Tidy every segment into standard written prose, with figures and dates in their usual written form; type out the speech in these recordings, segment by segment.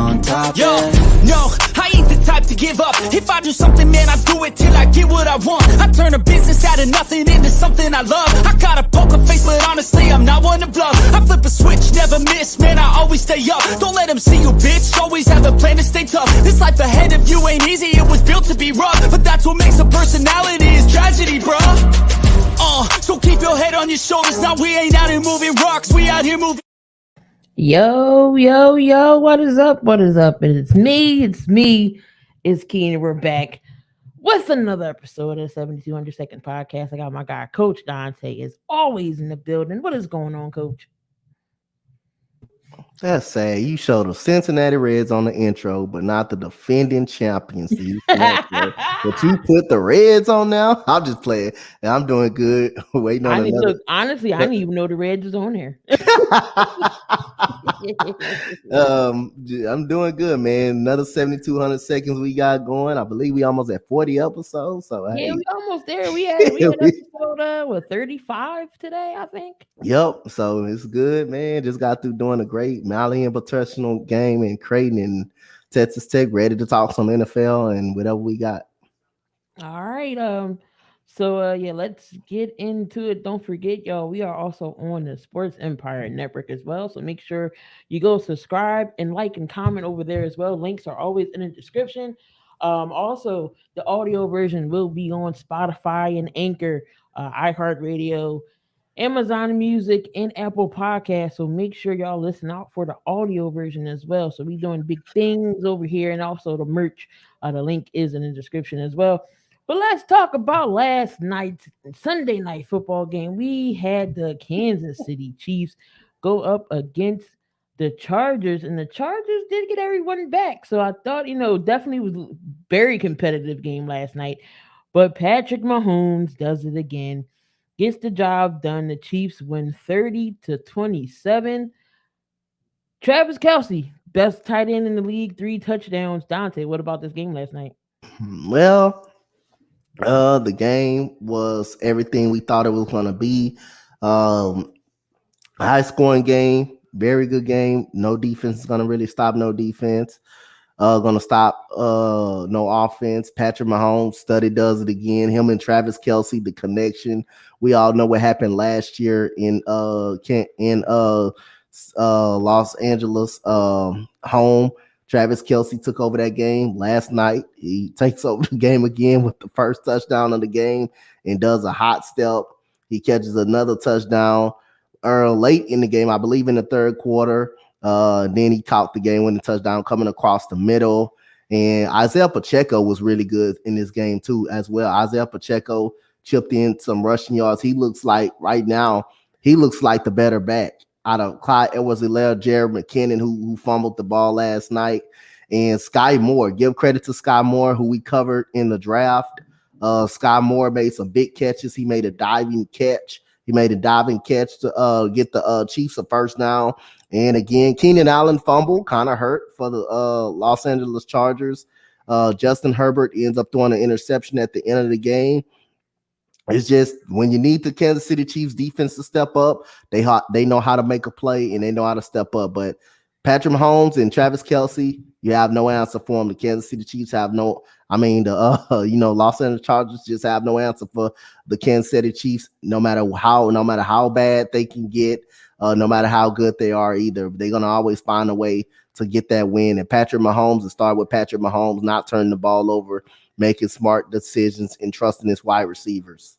on top. Yo, no, I ain't the type to give up. If I do something, man, I do it till I get what I want. I turn a business out of nothing into something I love. I got a poker face, but honestly, I'm not one to bluff. I flip a switch, never miss, man, I always stay up. Don't let them see you, bitch, always have a plan to stay tough. This life ahead of you ain't easy, it was built to be rough. But that's what makes a personality, is tragedy, bruh. So keep your head on your shoulders. Now we ain't out here moving rocks, we out here moving. Yo, what is up? It's me, it's Key, and we're back with another episode of the 7200 Second Podcast. I got my guy, Coach Donte, is always in the building. What is going on, Coach? That's sad. You showed the Cincinnati Reds on the intro, but not the defending champions. But you put the Reds on now. I'm just playing. I'm doing good. Waiting on another. Look, honestly, I didn't even know the Reds was on there. I'm doing good, man. Another 7,200 seconds we got going. I believe we almost at 40 episodes. So yeah, hey. we almost there. We had episode 35 today, I think. Yep. So it's good, man. Just got through doing a great Malian professional game in Creighton and Texas Tech. Ready to talk some NFL and whatever we got. All right. So let's get into it. Don't forget, y'all, we are also on the Sports Empire Network as well. So make sure you go subscribe and like and comment over there as well. Links are always in the description. Also, the audio version will be on Spotify and Anchor, iHeartRadio, Amazon Music, and Apple Podcasts. So make sure y'all listen out for the audio version as well. So we doing big things over here, and also the merch. The link is in the description as well. But let's talk about last night's Sunday night football game. We had the Kansas City Chiefs go up against the Chargers, and the Chargers did get everyone back. So I thought, definitely was a very competitive game last night. But Patrick Mahomes does it again, gets the job done. The Chiefs win 30-27. Travis Kelce, best tight end in the league, 3 touchdowns. Donte, what about this game last night? Well, the game was everything we thought it was going to be. High scoring game, very good game. No defense is going to really stop no defense. Going to stop no offense. Patrick Mahomes does it again. Him and Travis Kelce, the connection. We all know what happened last year in Los Angeles home. Travis Kelce took over that game last night. He takes over the game again with the first touchdown of the game and does a hot step. He catches another touchdown late in the game, I believe in the third quarter. Then he caught the game-winning touchdown coming across the middle. And Isaiah Pacheco was really good in this game too as well. Isaiah Pacheco chipped in some rushing yards. He looks like the better back out of Clyde Edwards-Helaire, Jared McKinnon, who fumbled the ball last night, and Sky Moore. Give credit to Sky Moore, who we covered in the draft. Sky Moore made some big catches. He made a diving catch. to get the Chiefs a first down. And again, Keenan Allen fumble, kind of hurt for the Los Angeles Chargers. Justin Herbert ends up throwing an interception at the end of the game. It's just when you need the Kansas City Chiefs defense to step up, they know how to make a play and they know how to step up. But Patrick Mahomes and Travis Kelce, you have no answer for them. The Kansas City Chiefs have Los Angeles Chargers just have no answer for the Kansas City Chiefs. No matter how bad they can get, no matter how good they are, either they're gonna always find a way to get that win. And Patrick Mahomes, it started with Patrick Mahomes not turning the ball over, making smart decisions, and trusting his wide receivers.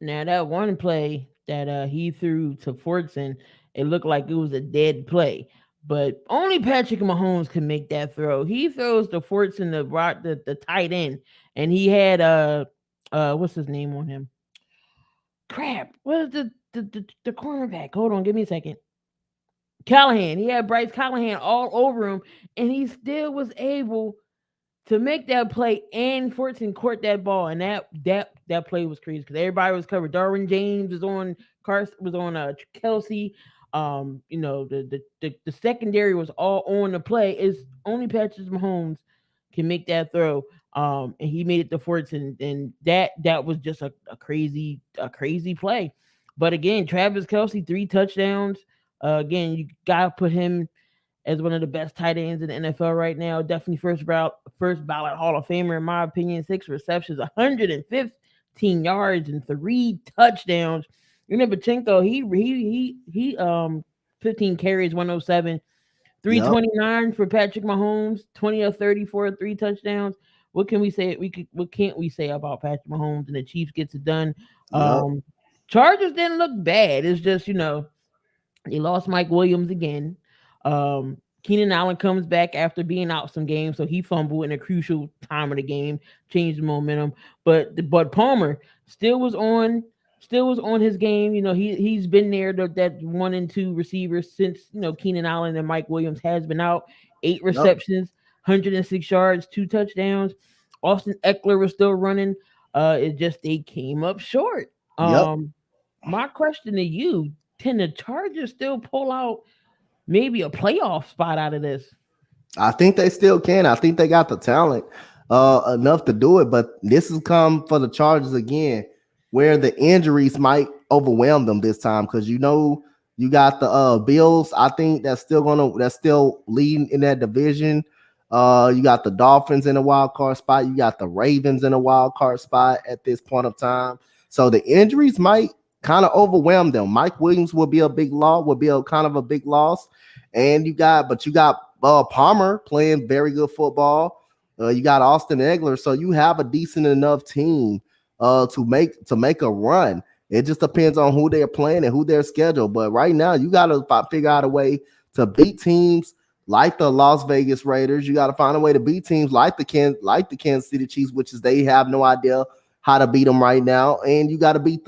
Now that one play that he threw to Fortson, it looked like it was a dead play, but only Patrick Mahomes can make that throw. He throws to Fortson, the tight end, and he had what's his name on him? Crap, what is the cornerback? Hold on, give me a second. Callahan. He had Bryce Callahan all over him, and he still was able to make that play, and Fortson caught that ball, and that play was crazy because everybody was covered. Darwin James was on Kelce. The secondary was all on the play. It's only Patrick Mahomes can make that throw, and he made it to Fortson, and that was just a crazy play. But again, Travis Kelce, 3 touchdowns. Again, you gotta put him as one of the best tight ends in the NFL right now. Definitely first ballot Hall of Famer in my opinion. 6 receptions, 115 yards, and 3 touchdowns. You know, Pachenko, he 15 carries, 107, Yep. 329 for Patrick Mahomes, 20 of 34, 3 touchdowns. What can we say? What can't we say about Patrick Mahomes and the Chiefs gets it done? Yep. Chargers didn't look bad. It's just, they lost Mike Williams again. Keenan Allen comes back after being out some games, so he fumbled in a crucial time of the game, changed the momentum. But Palmer still was on, still was on his game. He's been there, that 1 and 2 receivers since Keenan Allen and Mike Williams has been out. Eight Yep. receptions, 106 yards, 2 touchdowns. Austin Eckler was still running. It just they came up short. Yep. My question to you: can the Chargers still pull out maybe a playoff spot out of this? I think they still can. I think they got the talent enough to do it, but this has come for the Chargers again, where the injuries might overwhelm them this time because you got the Bills. I think that's still leading in that division. You got the Dolphins in a wild card spot. You got the Ravens in a wild card spot at this point of time. So the injuries might kind of overwhelm them. Mike Williams will be a big loss, will be a kind of a big loss. And you got Palmer playing very good football. You got Austin Eckler, so you have a decent enough team to make a run. It just depends on who they're playing and who they're scheduled. But right now, you got to figure out a way to beat teams like the Las Vegas Raiders. You got to find a way to beat teams like the Kansas City Chiefs, which is they have no idea how to beat them right now. And you got to beat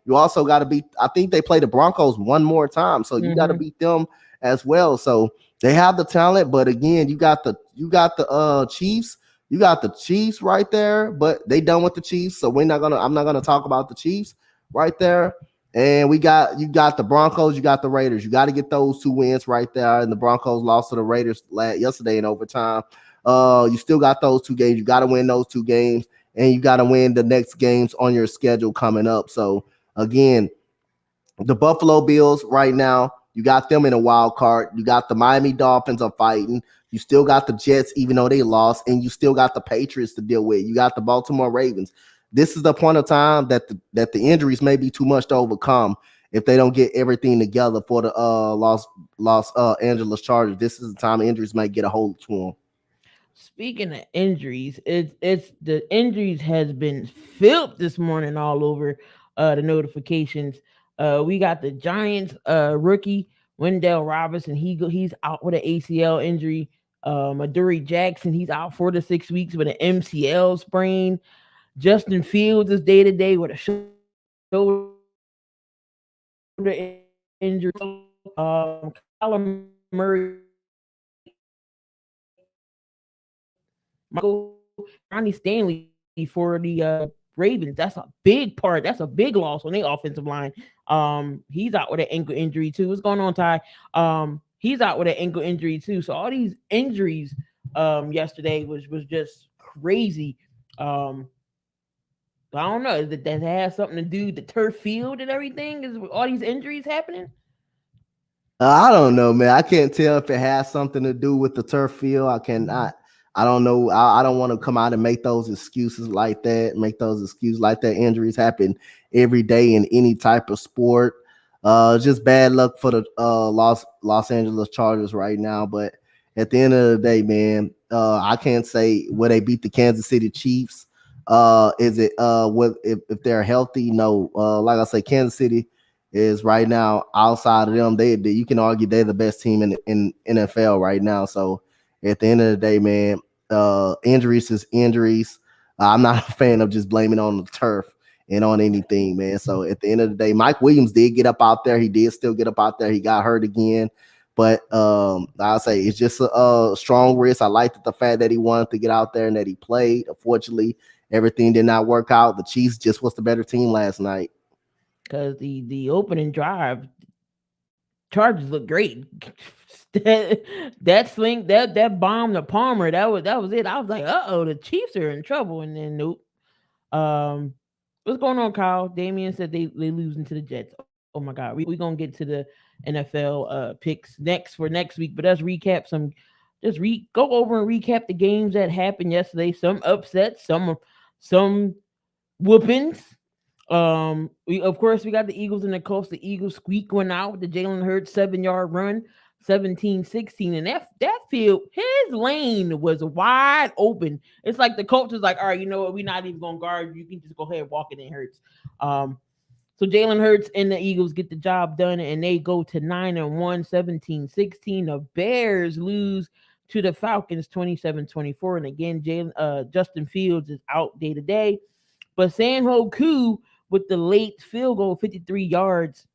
you also got to beat. I think they play the Broncos one more time, so you got to beat them as well. So they have the talent, but again, you got the Chiefs. You got the Chiefs right there, but they done with the Chiefs, so I'm not gonna talk about the Chiefs right there. And you got the Broncos, you got the Raiders. You got to get those 2 wins right there. And the Broncos lost to the Raiders yesterday in overtime. You still got those 2 games. You got to win those 2 games, and you got to win the next games on your schedule coming up. So again, the Buffalo Bills right now, you got them in a wild card. You got the Miami Dolphins are fighting. You still got the Jets, even though they lost, and you still got the Patriots to deal with. You got the Baltimore Ravens. This is the point of time that the injuries may be too much to overcome if they don't get everything together for the Los Angeles Chargers. This is the time injuries might get a hold to them. Speaking of injuries, it's the injuries has been filled this morning all over the notifications. We got the Giants rookie Wendell Robinson. He's out with an ACL injury. Adoree Jackson, he's out 4 to 6 weeks with an MCL sprain. Justin Fields is day to day with a shoulder injury. Kyler Murray, Michael Ronnie Stanley for the Ravens. That's a big part. That's a big loss on their offensive line. He's out with an ankle injury too. What's going on, Ty? He's out with an ankle injury too. So all these injuries yesterday was just crazy. I don't know. That has something to do with the turf field and everything? Is all these injuries happening? I don't know, man. I can't tell if it has something to do with the turf field. I cannot. I don't know. I don't want to come out and make those excuses like that. Injuries happen every day in any type of sport. Just bad luck for the Los Angeles Chargers right now. But at the end of the day, man, I can't say will they beat the Kansas City Chiefs. Is it if they're healthy? No. Like I say, Kansas City is right now outside of them. They you can argue they're the best team in NFL right now. So at the end of the day, man, injuries is injuries. I'm not a fan of just blaming on the turf and on anything, man. So at the end of the day, Mike Williams did get up out there. He did still get up out there. He got hurt again. But I'll say it's just a strong risk. I liked the fact that he wanted to get out there and that he played. Unfortunately, everything did not work out. The Chiefs just was the better team last night. Because the opening drive, Chargers look great. that sling, that bomb to Palmer, that was it. I was like, the Chiefs are in trouble. And then nope. What's going on, Kyle? Damian said they losing to the Jets. Oh my God, we gonna get to the NFL picks next for next week. But let's recap some. Go over and recap the games that happened yesterday. Some upsets, some whoopings. We of course we got the Eagles and the Colts. The Eagles squeak one out with the Jalen Hurts 7-yard run, 17-16. And that field, his lane was wide open. It's like the coach was like, all right, you know what, we're not even gonna guard. You can just go ahead and walk it in Hurts. So Jalen Hurts and the Eagles get the job done, and they go to 9-1, 17-16. The Bears lose to the Falcons 27-24. And again, Justin Fields is out day to day. But Sanho Koo with the late field goal, 53 yards,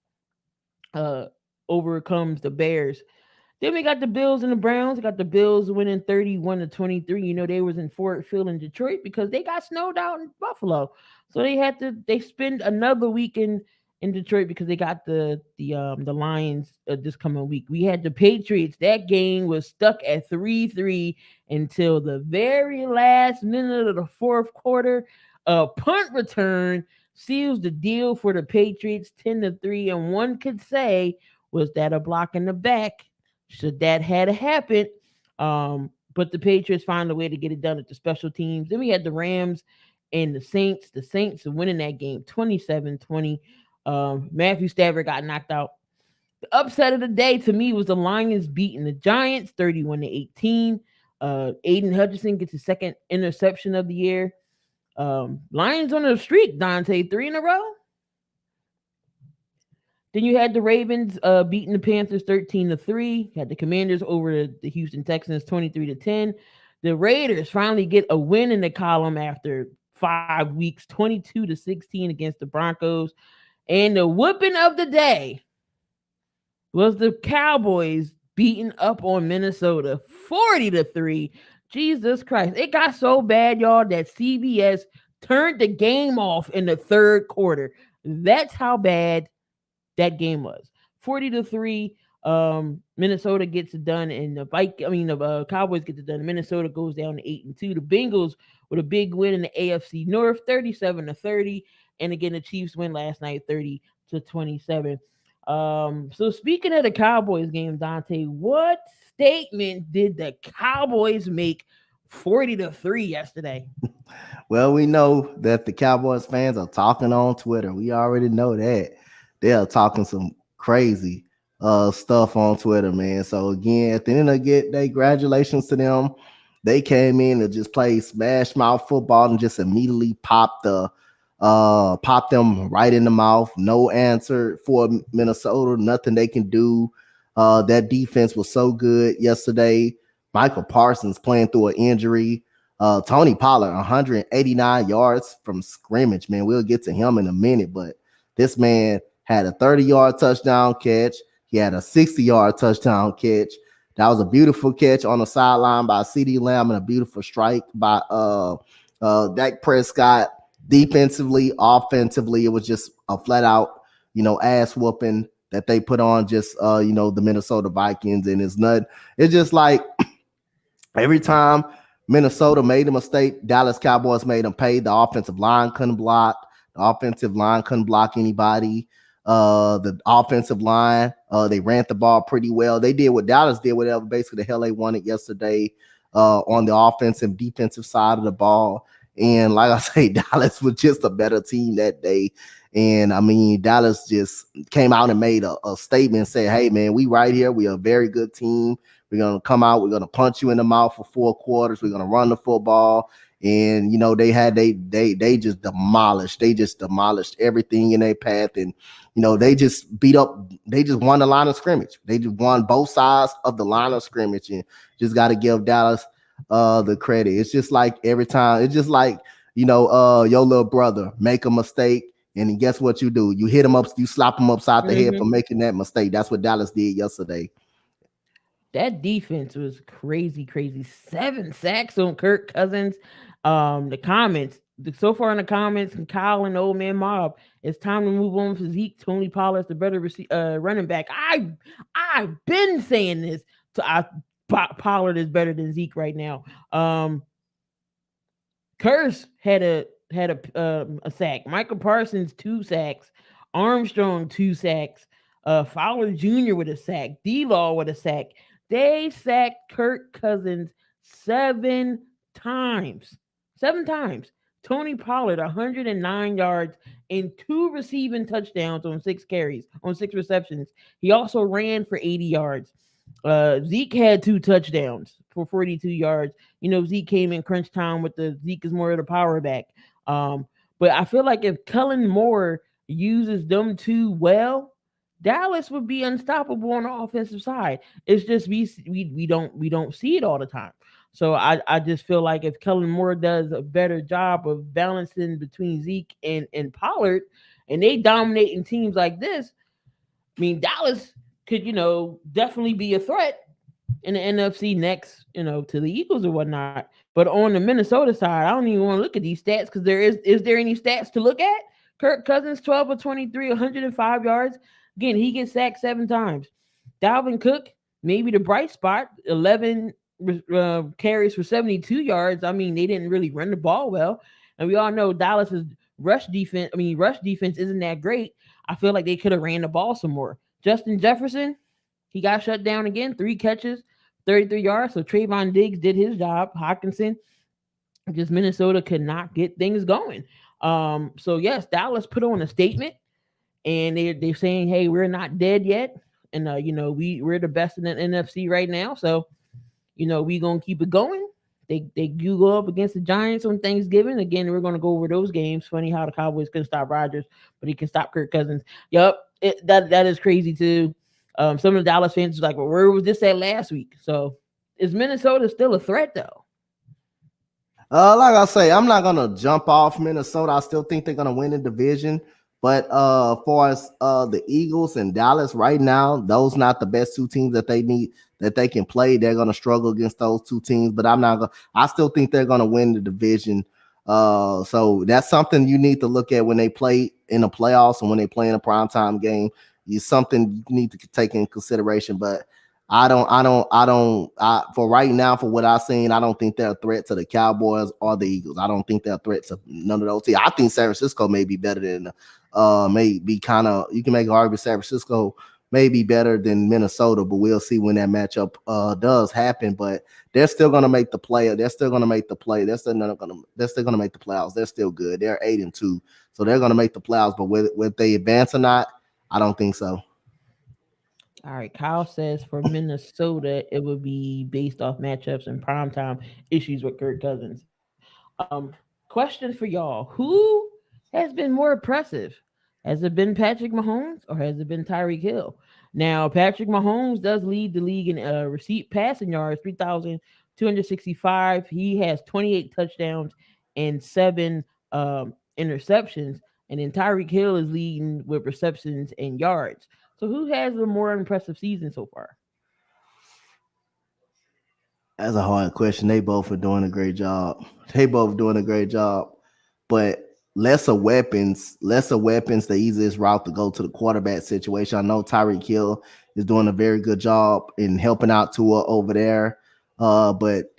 overcomes the Bears. Then we got the Bills and the Browns. We got the Bills winning 31-23. You know, they was in Ford Field in Detroit because they got snowed out in Buffalo. So they spend another week in Detroit because they got the Lions this coming week. We had the Patriots. That game was stuck at 3-3 until the very last minute of the fourth quarter. A punt return seals the deal for the Patriots 10-3. And one could say, was that a block in the back? Should that had happened? But the Patriots found a way to get it done at the special teams. Then we had the Rams and the Saints. The Saints are winning that game 27-20. Matthew Stafford got knocked out. The upset of the day to me was the Lions beating the Giants 31-18. Aiden Hutchinson gets his second interception of the year. Lions on the streak, Donte, 3 in a row. Then you had the Ravens beating the Panthers 13-3. Had the Commanders over the Houston Texans 23-10. The Raiders finally get a win in the column after 5 weeks, 22-16 against the Broncos. And the whooping of the day was the Cowboys beating up on Minnesota 40-3. Jesus Christ. It got so bad, y'all, that CBS turned the game off in the third quarter. That's how bad that game was. 40-3. Minnesota gets it done, and the Cowboys get it done. Minnesota goes down to 8-2. The Bengals with a big win in the AFC North, 37-30. And again, the Chiefs win last night, 30-27. So speaking of the Cowboys game, Donte, what statement did the Cowboys make 40-3 yesterday? Well, we know that the Cowboys fans are talking on Twitter. We already know that. They are talking some crazy stuff on Twitter, man. So again, at the end of the day, congratulations to them. They came in and just played smash mouth football and just immediately popped them right in the mouth. No answer for Minnesota. Nothing they can do. That defense was so good yesterday. Michael Parsons playing through an injury. Tony Pollard, 189 yards from scrimmage, man. We'll get to him in a minute, but this man had a 30-yard touchdown catch. He had a 60-yard touchdown catch. That was a beautiful catch on the sideline by CeeDee Lamb and a beautiful strike by Dak Prescott. Defensively, offensively, it was just a flat-out, ass whooping that they put on just, the Minnesota Vikings. And it's just like every time Minnesota made a mistake, Dallas Cowboys made them pay. The offensive line couldn't block. The offensive line couldn't block anybody. The offensive line, they ran the ball pretty well. They did what Dallas did, whatever basically the hell they wanted yesterday on the offensive, defensive side of the ball. And like I say, Dallas was just a better team that day. And I mean, Dallas just came out and made a statement and said, hey, man, we right here. We are a very good team. We're going to come out. We're going to punch you in the mouth for 4 quarters. We're going to run the football. And, they just demolished everything in their path. And, they just won the line of scrimmage. They just won both sides of the line of scrimmage, and just got to give Dallas the credit. It's just like every time, it's just like, your little brother make a mistake, and guess what you do? You hit him up, you slap him upside the head for making that mistake. That's what Dallas did yesterday. That defense was crazy. 7 sacks on Kirk Cousins. The comments, so far in the comments, and Kyle and Old Man Mob, it's time to move on for Zeke. Tony Pollard's the better running back. I've been saying this. Pollard is better than Zeke right now. Curse had a sack. Michael Parsons 2 sacks. Armstrong 2 sacks. Fowler Jr. with a sack, D-Law with a sack. They sacked Kirk Cousins 7 times. 7 times. Tony Pollard, 109 yards and 2 receiving touchdowns on 6 carries, on 6 receptions. He also ran for 80 yards. Zeke had 2 touchdowns for 42 yards. Zeke came in crunch time with the Zeke is more of the power back. But I feel like if Kellen Moore uses them two well, Dallas would be unstoppable on the offensive side. It's just we don't see it all the time. So I just feel like if Kellen Moore does a better job of balancing between Zeke and Pollard, and they dominating teams like this, I mean Dallas could definitely be a threat in the NFC next, to the Eagles or whatnot. But on the Minnesota side, I don't even want to look at these stats because is there any stats to look at? Kirk Cousins, 12 of 23, 105 yards. Again, he gets sacked 7 times. Dalvin Cook, maybe the bright spot, 11 carries for 72 yards. I mean, they didn't really run the ball well. And we all know Dallas's rush defense isn't that great. I feel like they could have ran the ball some more. Justin Jefferson, he got shut down again, 3 catches, 33 yards. So Trayvon Diggs did his job. Hawkinson, just Minnesota could not get things going. So yes, Dallas put on a statement, and they're saying, hey, we're not dead yet, and we're the best in the NFC right now. So we gonna keep it going. They do go up against the Giants on Thanksgiving. Again, we're gonna go over those games. Funny how the Cowboys couldn't stop Rodgers, but he can stop Kirk Cousins. Yep, that is crazy too. Some of the Dallas fans are like, well, where was this at last week? So is Minnesota still a threat though? Like I say, I'm not gonna jump off Minnesota. I still think they're gonna win the division. But for as the Eagles and Dallas right now, those not the best two teams that they need that they can play. They're gonna struggle against those two teams. But I still think they're gonna win the division. So that's something you need to look at when they play in the playoffs and when they play in a primetime game. It's something you need to take in consideration. But for right now, for what I've seen, I don't think they're a threat to the Cowboys or the Eagles. I don't think they're a threat to none of those teams. I think San Francisco may be better than maybe kind of, you can make an argument San Francisco may be better than Minnesota, but we'll see when that matchup does happen. But they're still gonna make the play. They're still gonna make the play. They're still gonna make the playoffs. They're still good. They're 8-2, so they're gonna make the playoffs. But whether they advance or not, I don't think so. All right, Kyle says for Minnesota, it would be based off matchups and primetime issues with Kirk Cousins. Question for y'all: who has been more impressive? Has it been Patrick Mahomes or has it been Tyreek Hill? Now, Patrick Mahomes does lead the league in receipt passing yards, 3,265. He has 28 touchdowns and 7 interceptions. And then Tyreek Hill is leading with receptions and yards. So who has a more impressive season so far? That's a hard question. They both are doing a great job. But lesser weapons, the easiest route to go to the quarterback situation. I know Tyreek Hill is doing a very good job in helping out Tua over there. But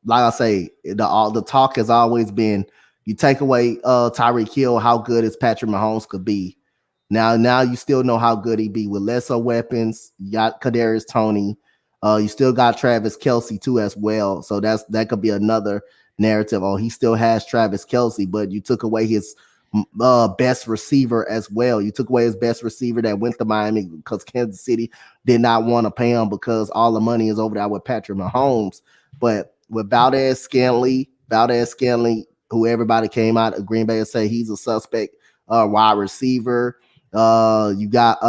like I say, the talk has always been, you take away Tyreek Hill, how good is Patrick Mahomes could be. Now you still know how good he be with lesser weapons. You got Kadarius Toney. You still got Travis Kelce too as well. So that could be another narrative. Oh, he still has Travis Kelce, but you took away his best receiver as well. You took away his best receiver that went to Miami because Kansas City did not want to pay him because all the money is over there with Patrick Mahomes. But with Valdez Scantling, who everybody came out of Green Bay and say he's a suspect wide receiver. You got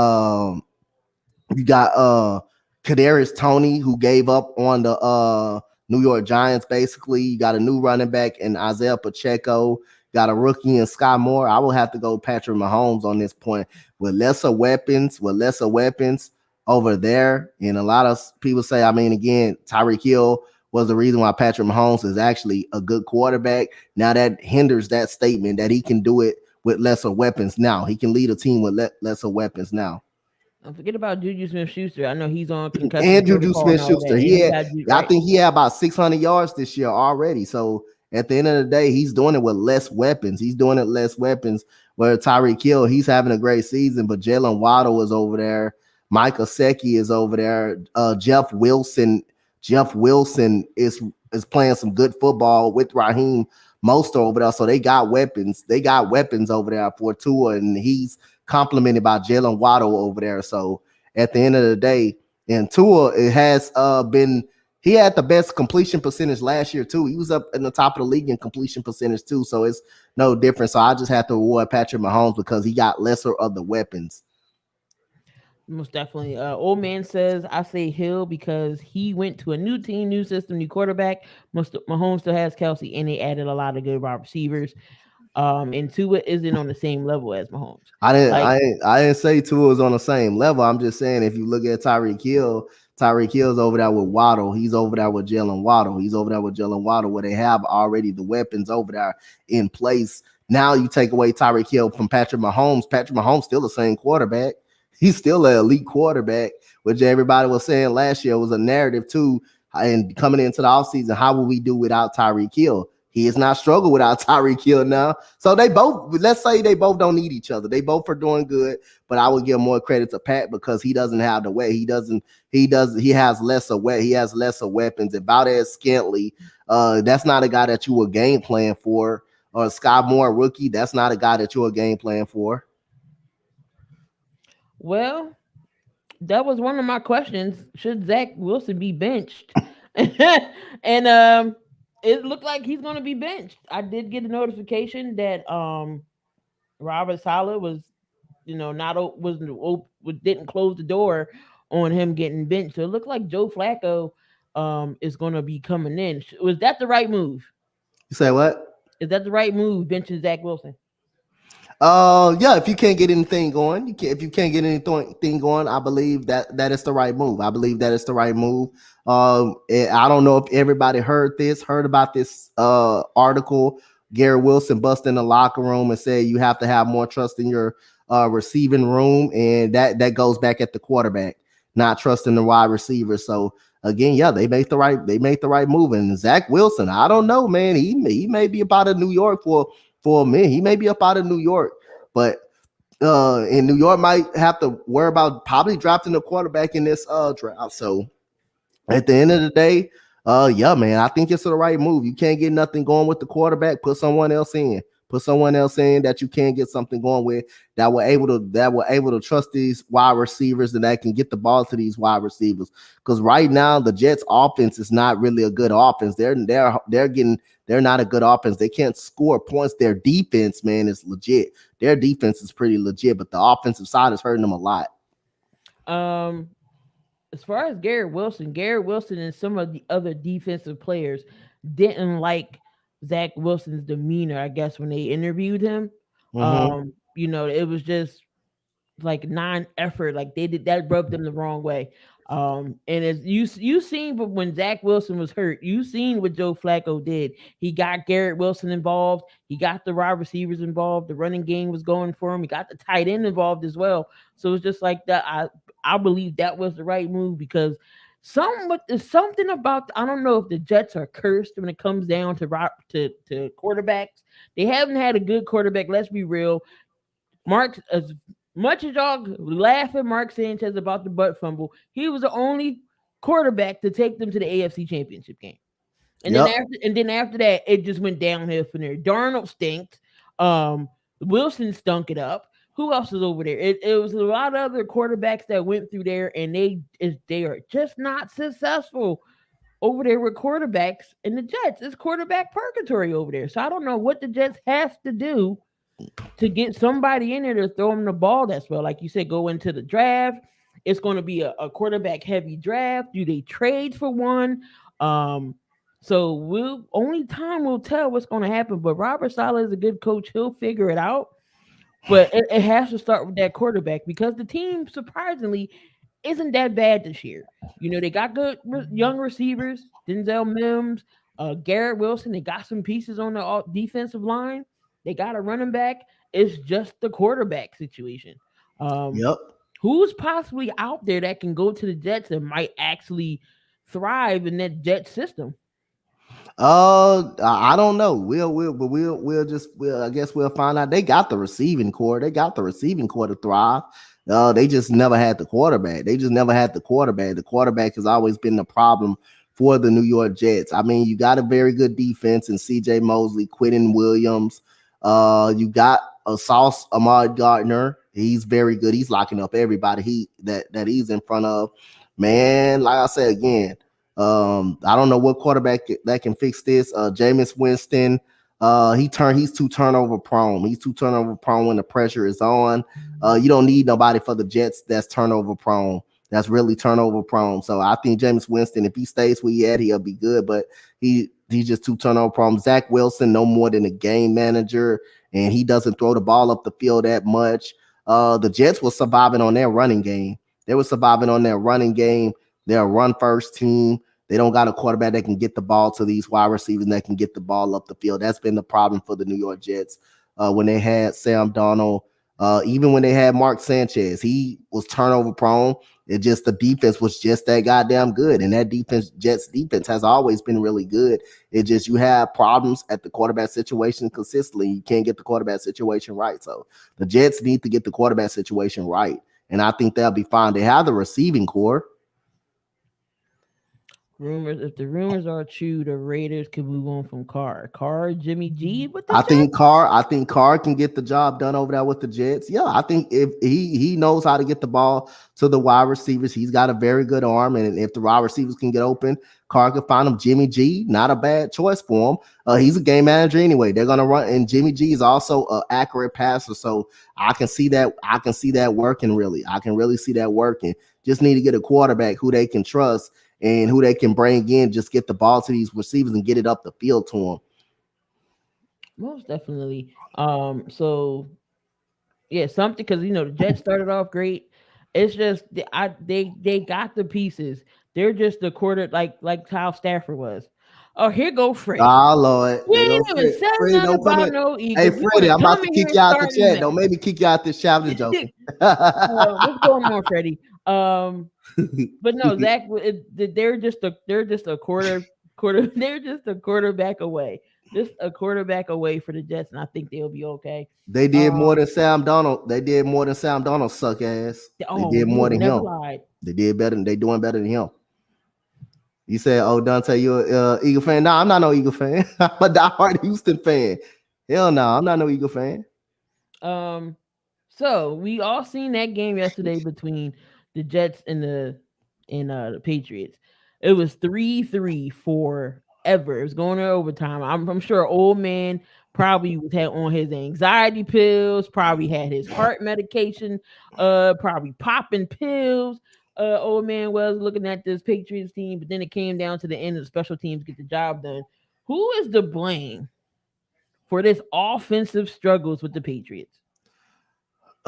Kadarius Toney, who gave up on the New York Giants. Basically, you got a new running back in Isaiah Pacheco. Got a rookie in Sky Moore. I will have to go Patrick Mahomes on this point with lesser weapons over there. And a lot of people say, I mean, again, Tyreek Hill was the reason why Patrick Mahomes is actually a good quarterback. Now that hinders that statement that he can do it with lesser weapons now. He can lead a team with lesser weapons now. Don't forget about Juju Smith-Schuster. I know he's on concussion. And Juju Smith-Schuster. I think he had about 600 yards this year already. So at the end of the day, he's doing it with less weapons. where Tyreek Hill, he's having a great season, but Jalen Waddle is over there. Mike Gesicki is over there. Jeff Wilson is playing some good football with Raheem Mostert over there. So they got weapons. They got weapons over there for Tua, and he's complimented by Jalen Waddle over there. So at the end of the day, and Tua, it has been he had the best completion percentage last year too. He was up in the top of the league in completion percentage too. So it's no different. So I just have to reward Patrick Mahomes because he got lesser of the weapons. Most definitely. Old man says I say Hill because he went to a new team, new system, new quarterback. Mahomes still has Kelsey, and they added a lot of good wide receivers. And Tua isn't on the same level as Mahomes. I didn't say Tua is on the same level. I'm just saying if you look at Tyreek Hill's over there with Waddle. He's over there with Jalen Waddle. He's over there with Jalen Waddle, where they have already the weapons over there in place. Now you take away Tyreek Hill from Patrick Mahomes. Patrick Mahomes still the same quarterback. He's still an elite quarterback, which everybody was saying last year was a narrative too. And coming into the offseason, how will we do without Tyreek Hill? He has not struggled without Tyreek Hill now. So they both, let's say they both don't need each other. They both are doing good, but I would give more credit to Pat because he doesn't have the way. He has lesser weapons. And Valdez Scantling, that's not a guy that you were game plan for. Or Sky Moore rookie, that's not a guy that you were game plan for. Well, that was one of my questions. Should Zach Wilson be benched? And it looked like he's going to be benched. I did get a notification that Robert Saleh was, didn't close the door on him getting benched. So it looked like Joe Flacco is going to be coming in. Was that the right move? You say what? Is that the right move, benching Zach Wilson? Yeah, if you can't get anything going, if you can't get anything going, I believe that is the right move. I believe that is the right move. I don't know if everybody heard about this article. Garrett Wilson busted in the locker room and said you have to have more trust in your receiving room, and that goes back at the quarterback, not trusting the wide receiver. So again, yeah, they make the right move. And Zach Wilson, I don't know, man. He may be about New York for a minute. He may be up out of New York, but and New York might have to worry about probably drafting a quarterback in this draft. So at the end of the day, yeah, man, I think it's the right move. You can't get nothing going with the quarterback. Put someone else in. Put someone else in that you can get something going with that were able to trust these wide receivers and that can get the ball to these wide receivers. Because right now the Jets offense is not really a good offense. They're not a good offense. They can't score points. Their defense, man, is legit. Their defense is pretty legit, but the offensive side is hurting them a lot. As far as Garrett Wilson and some of the other defensive players didn't like Zach Wilson's demeanor, I guess, when they interviewed him. Mm-hmm. It was just like non-effort. Like they did that, rubbed them the wrong way. And as you seen, but when Zach Wilson was hurt, you seen what Joe Flacco did. He got Garrett Wilson involved. He got the wide receivers involved. The running game was going for him. He got the tight end involved as well. So it's just like that. I believe that was the right move because something about, I don't know if the Jets are cursed when it comes down to quarterbacks. They haven't had a good quarterback. Let's be real. Mark, as much as y'all laugh at Mark Sanchez about the butt fumble, he was the only quarterback to take them to the AFC Championship game. And then after that, it just went downhill from there. Darnold stinked. Wilson stunk it up. Who else is over there? It was a lot of other quarterbacks that went through there, and they are just not successful over there with quarterbacks. And the Jets, it's quarterback purgatory over there. So I don't know what the Jets have to do to get somebody in there to throw them the ball that's well. Like you said, go into the draft. It's going to be a quarterback heavy draft. Do they trade for one? So only time will tell what's going to happen. But Robert Saleh is a good coach. He'll figure it out. But it has to start with that quarterback because the team, surprisingly, isn't that bad this year. They got good young receivers, Denzel Mims, Garrett Wilson. They got some pieces on the defensive line. They got a running back. It's just the quarterback situation. Who's possibly out there that can go to the Jets and might actually thrive in that Jet system? I don't know. I guess we'll find out. They got the receiving core. They got the receiving core to thrive. They just never had the quarterback. They just never had the quarterback. The quarterback has always been the problem for the New York Jets. I mean, you got a very good defense in C.J. Mosley, Quentin Williams. You got a Sauce Ahmad Gardner. He's very good. He's locking up everybody that he's in front of. Man, like I said again. I don't know what quarterback that can fix this. Jameis Winston, he's too turnover prone. He's too turnover prone when the pressure is on. You don't need nobody for the Jets that's turnover prone. That's really turnover prone. So I think Jameis Winston, if he stays where he at, he'll be good. But he's just too turnover prone. Zach Wilson, no more than a game manager, and he doesn't throw the ball up the field that much. The Jets were surviving on their running game. They were surviving on their running game. They're a run first team. They don't got a quarterback that can get the ball to these wide receivers that can get the ball up the field. That's been the problem for the New York Jets. When they had Sam Darnold, even when they had Mark Sanchez, he was turnover prone. It just the defense was just that goddamn good. And that defense, Jets defense, has always been really good. It just you have problems at the quarterback situation consistently. You can't get the quarterback situation right. So the Jets need to get the quarterback situation right. And I think they'll be fine. They have the receiving core. If the rumors are true, the Raiders can move on from Carr, Jimmy G with the I think Jets? Carr can get the job done over there with the Jets. Yeah, I think if he knows how to get the ball to the wide receivers, he's got a very good arm, and if the wide receivers can get open, Carr can find him. Jimmy G, not a bad choice for him. He's a game manager anyway. They're gonna run, and Jimmy G is also an accurate passer, so I can see that. I can see that working. Really, I can really see that working. Just need to get a quarterback who they can trust and who they can bring in, just get the ball to these receivers and get it up the field to them. Most definitely. So yeah, something because the Jets started off great. It's just they got the pieces. They're just the quarter like how Stafford was. Oh, here go Freddie. Oh Lord, We there ain't go even Freddie. said Freddie, nothing don't come about in. no Hey Eagles. You Freddie, wanna I'm about come to in here kick and you out the start chat. mess. Don't make me kick you out this chat. I'm just joking. What's going on, Freddie? But no, Zach, they're just a quarter. They're just a quarterback away. Just a quarterback away for the Jets, and I think they'll be okay. They did more than Sam Donald. They did more than Sam Donald, suck ass. They Oh, did you more would have than never him. lied. They did better. They doing better than him. You said, "Oh, Dante, you're a Eagle fan?" No, I'm not no Eagle fan. I'm a diehard Houston fan. Hell no, I'm not no Eagle fan. So we all seen that game yesterday between the Jets and the Patriots. It was 3-3 forever. It was going to overtime. I'm sure old man probably was had on his anxiety pills, probably had his heart medication, probably popping pills. Old man was looking at this Patriots team, but then it came down to the end of the special teams get the job done. Who is to blame for this offensive struggles with the Patriots?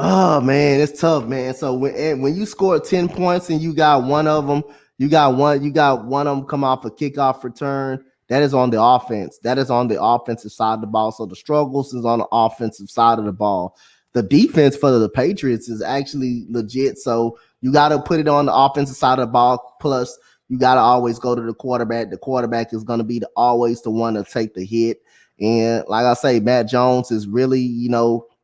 Oh man, it's tough, man. So when you score 10 points and you got one of them, you got one of them come off a kickoff return. That is on the offense. That is on the offensive side of the ball. So the struggles is on the offensive side of the ball. The defense for the Patriots is actually legit. So you got to put it on the offensive side of the ball. Plus, you got to always go to the quarterback. The quarterback is going to be always the one to take the hit. And like I say, Matt Jones is really,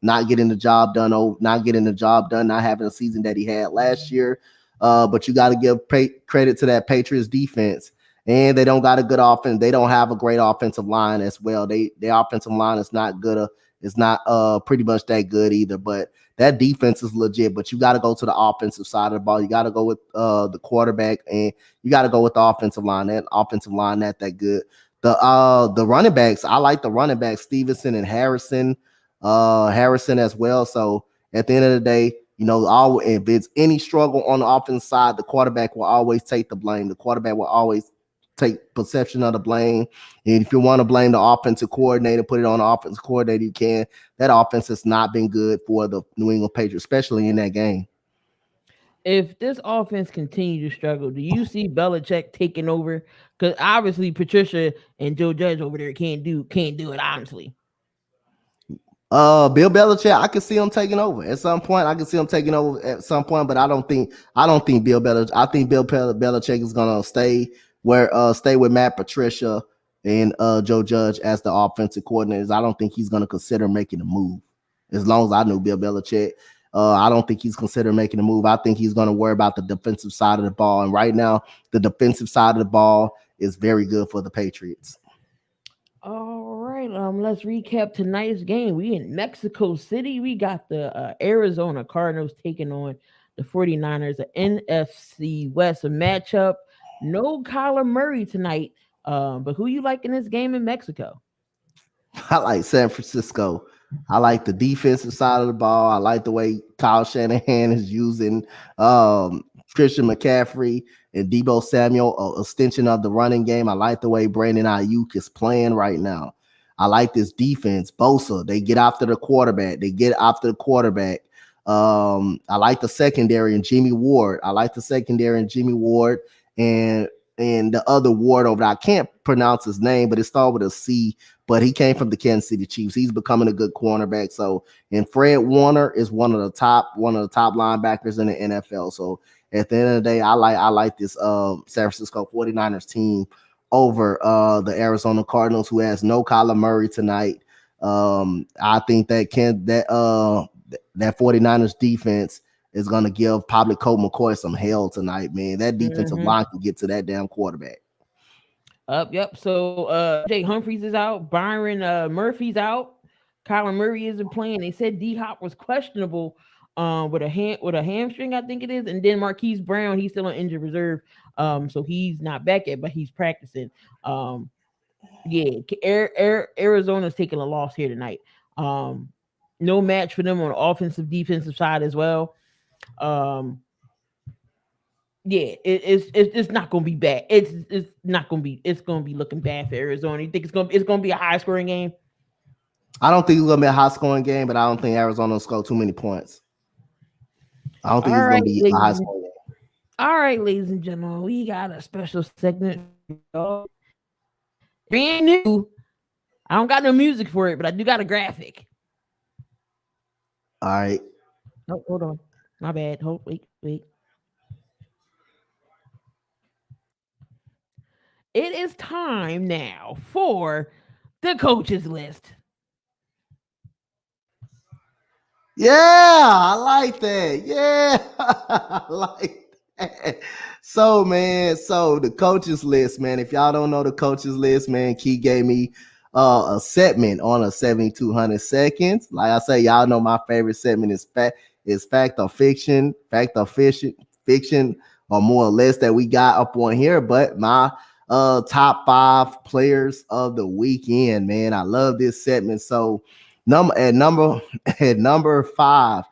not getting the job done, not having a season that he had last year. But you got to give credit to that Patriots defense. And they don't got a good offense. They don't have a great offensive line as well. Their offensive line is not good. It's not pretty much that good either. But that defense is legit. But you got to go to the offensive side of the ball. You got to go with the quarterback, and you got to go with the offensive line. That offensive line not that good. The running backs, I like the running backs, Stevenson and Harrison as well. So at the end of the day, if it's any struggle on the offense side, the quarterback will always take the blame. The quarterback will always take perception of the blame. And if you want to blame the offensive coordinator, put it on the offensive coordinator, you can. That offense has not been good for the New England Patriots, especially in that game. If this offense continues to struggle, do you see Belichick taking over? Because obviously Patricia and Joe Judge over there can't do it, honestly. Bill Belichick, I can see him taking over at some point. But I don't think Bill Belichick. I think Bill Belichick is gonna stay with Matt Patricia and Joe Judge as the offensive coordinators, I don't think he's going to consider making a move. As long as I knew Bill Belichick, I don't think he's considering making a move. I think he's going to worry about the defensive side of the ball. And right now, the defensive side of the ball is very good for the Patriots. All right, let's recap tonight's game. We in Mexico City. We got the Arizona Cardinals taking on the 49ers, the NFC West matchup. No Kyler Murray tonight. But who you like in this game in Mexico? I like San Francisco. I like the defensive side of the ball. I like the way Kyle Shanahan is using Christian McCaffrey and Deebo Samuel, an extension of the running game. I like the way Brandon Ayuk is playing right now. I like this defense. Bosa, they get after the quarterback. I like the secondary and Jimmy Ward. And the other Ward over there. I can't pronounce his name, but it started with a C. But he came from the Kansas City Chiefs. He's becoming a good cornerback. So, and Fred Warner is one of the top linebackers in the NFL. So, at the end of the day, I like this San Francisco 49ers team over the Arizona Cardinals, who has no Kyler Murray tonight. I think that 49ers defense is going to give probably Colt McCoy some hell tonight, man. That defensive line can get to that damn quarterback. Yep. So Jay Humphries is out. Byron Murphy's out. Kyler Murray isn't playing. They said D Hop was questionable with a hamstring, I think it is. And then Marquise Brown, he's still on injured reserve. So he's not back yet, but he's practicing. Arizona's taking a loss here tonight. No match for them on the offensive defensive side as well. It's not gonna be bad. It's gonna be looking bad for Arizona. You think it's gonna be a high scoring game? I don't think it's gonna be a high scoring game, but I don't think Arizona will score too many points. I don't think it's gonna be a high scoring game. All right, ladies and gentlemen, we got a special segment. Brand new. I don't got no music for it, but I do got a graphic. All right. Oh, hold on. My bad. Wait. It is time now for the coaches list. Yeah, I like that. Yeah, I like that. So, man, the coaches list, man. If y'all don't know the coaches list, man, Key gave me a segment on a 7,200 seconds. Like I say, y'all know my favorite segment is fact or fiction, fiction, or more or less that we got up on here. But my top 5 players of the weekend, man. I love this segment. So number 5,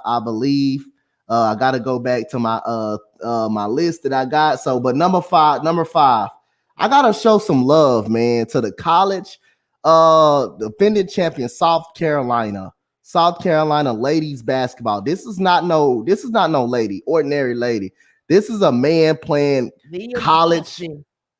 I believe I got to go back to my my list that I got. So, but number five, I got to show some love, man, to the college defending champion South Carolina ladies basketball. This is not no ordinary lady. This is a man playing college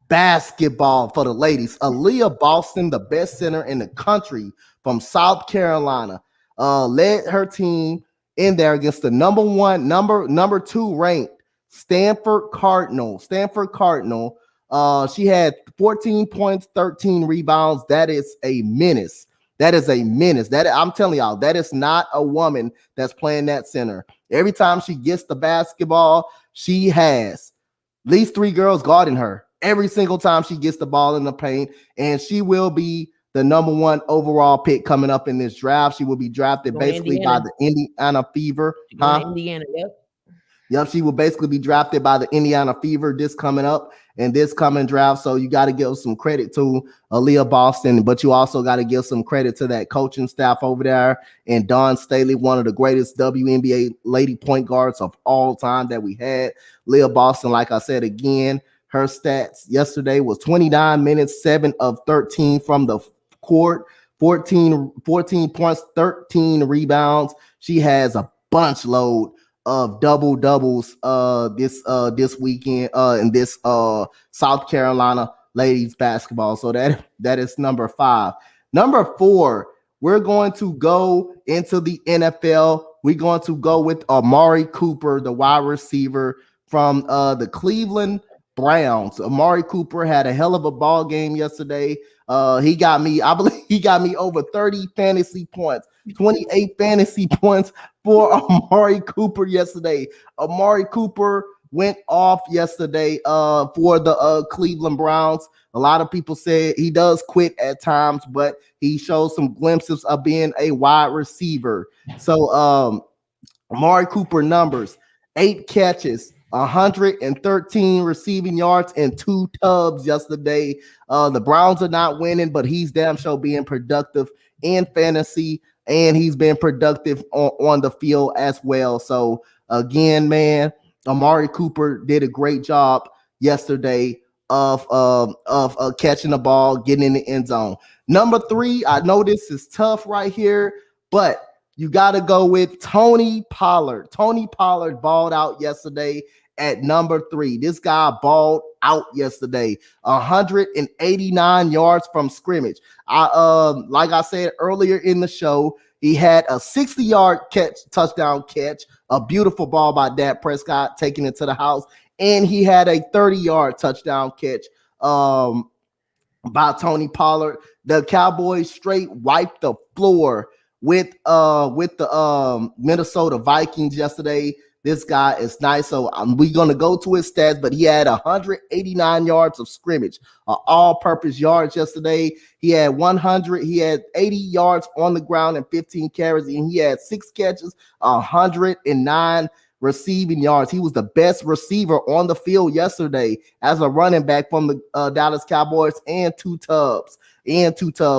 basketball for the ladies. Aaliyah Boston, the best center in the country from South Carolina, led her team in there against the number 2 ranked Stanford Cardinal. She had 14 points, 13 rebounds. That is a menace. That I'm telling y'all, that is not a woman that's playing that center. Every time she gets the basketball, she has at least 3 girls guarding her every single time she gets the ball in the paint, and she will be the number 1 overall pick coming up in this draft. She will be drafted basically by the Indiana Fever. Indiana, Yep, she will basically be drafted by the Indiana Fever this coming draft. So you got to give some credit to Aaliyah Boston, but you also got to give some credit to that coaching staff over there and Dawn Staley, one of the greatest WNBA lady point guards of all time that we had. Leah Boston, like I said again, her stats yesterday was 29 minutes, 7 of 13 from the court, 14 points, 13 rebounds. She has a bunch load of doubles this weekend in this South Carolina ladies basketball. So that is number 5. Number 4, we're going to go into the NFL. We're going to go with Amari Cooper, the wide receiver from the Cleveland Browns. Amari Cooper had a hell of a ball game yesterday. He got me, I believe he got me over 30 fantasy points, 28 fantasy points for Amari Cooper yesterday. Amari Cooper went off yesterday for the Cleveland Browns. A lot of people said he does quit at times, but he shows some glimpses of being a wide receiver. So Amari Cooper numbers: 8 catches, 113 receiving yards, and 2 tubs yesterday. The Browns are not winning, but he's damn sure being productive in fantasy, and he's been productive on the field as well. So again, man, Amari Cooper did a great job yesterday of catching the ball, getting in the end zone. Number 3, I know this is tough right here, but you got to go with Tony Pollard. Tony Pollard balled out yesterday at number 3. This guy balled out yesterday. 189 yards from scrimmage. Like I said earlier in the show, he had a 60-yard touchdown catch, a beautiful ball by Dak Prescott taking it to the house, and he had a 30-yard touchdown catch by Tony Pollard. The Cowboys straight wiped the floor with the Minnesota Vikings yesterday. This guy is nice. So we're going to go to his stats, but he had 189 yards of scrimmage, all-purpose yards yesterday. He had 80 yards on the ground and 15 carries, and he had 6 catches, 109 receiving yards. He was the best receiver on the field yesterday as a running back from the Dallas Cowboys, and 2 tubs.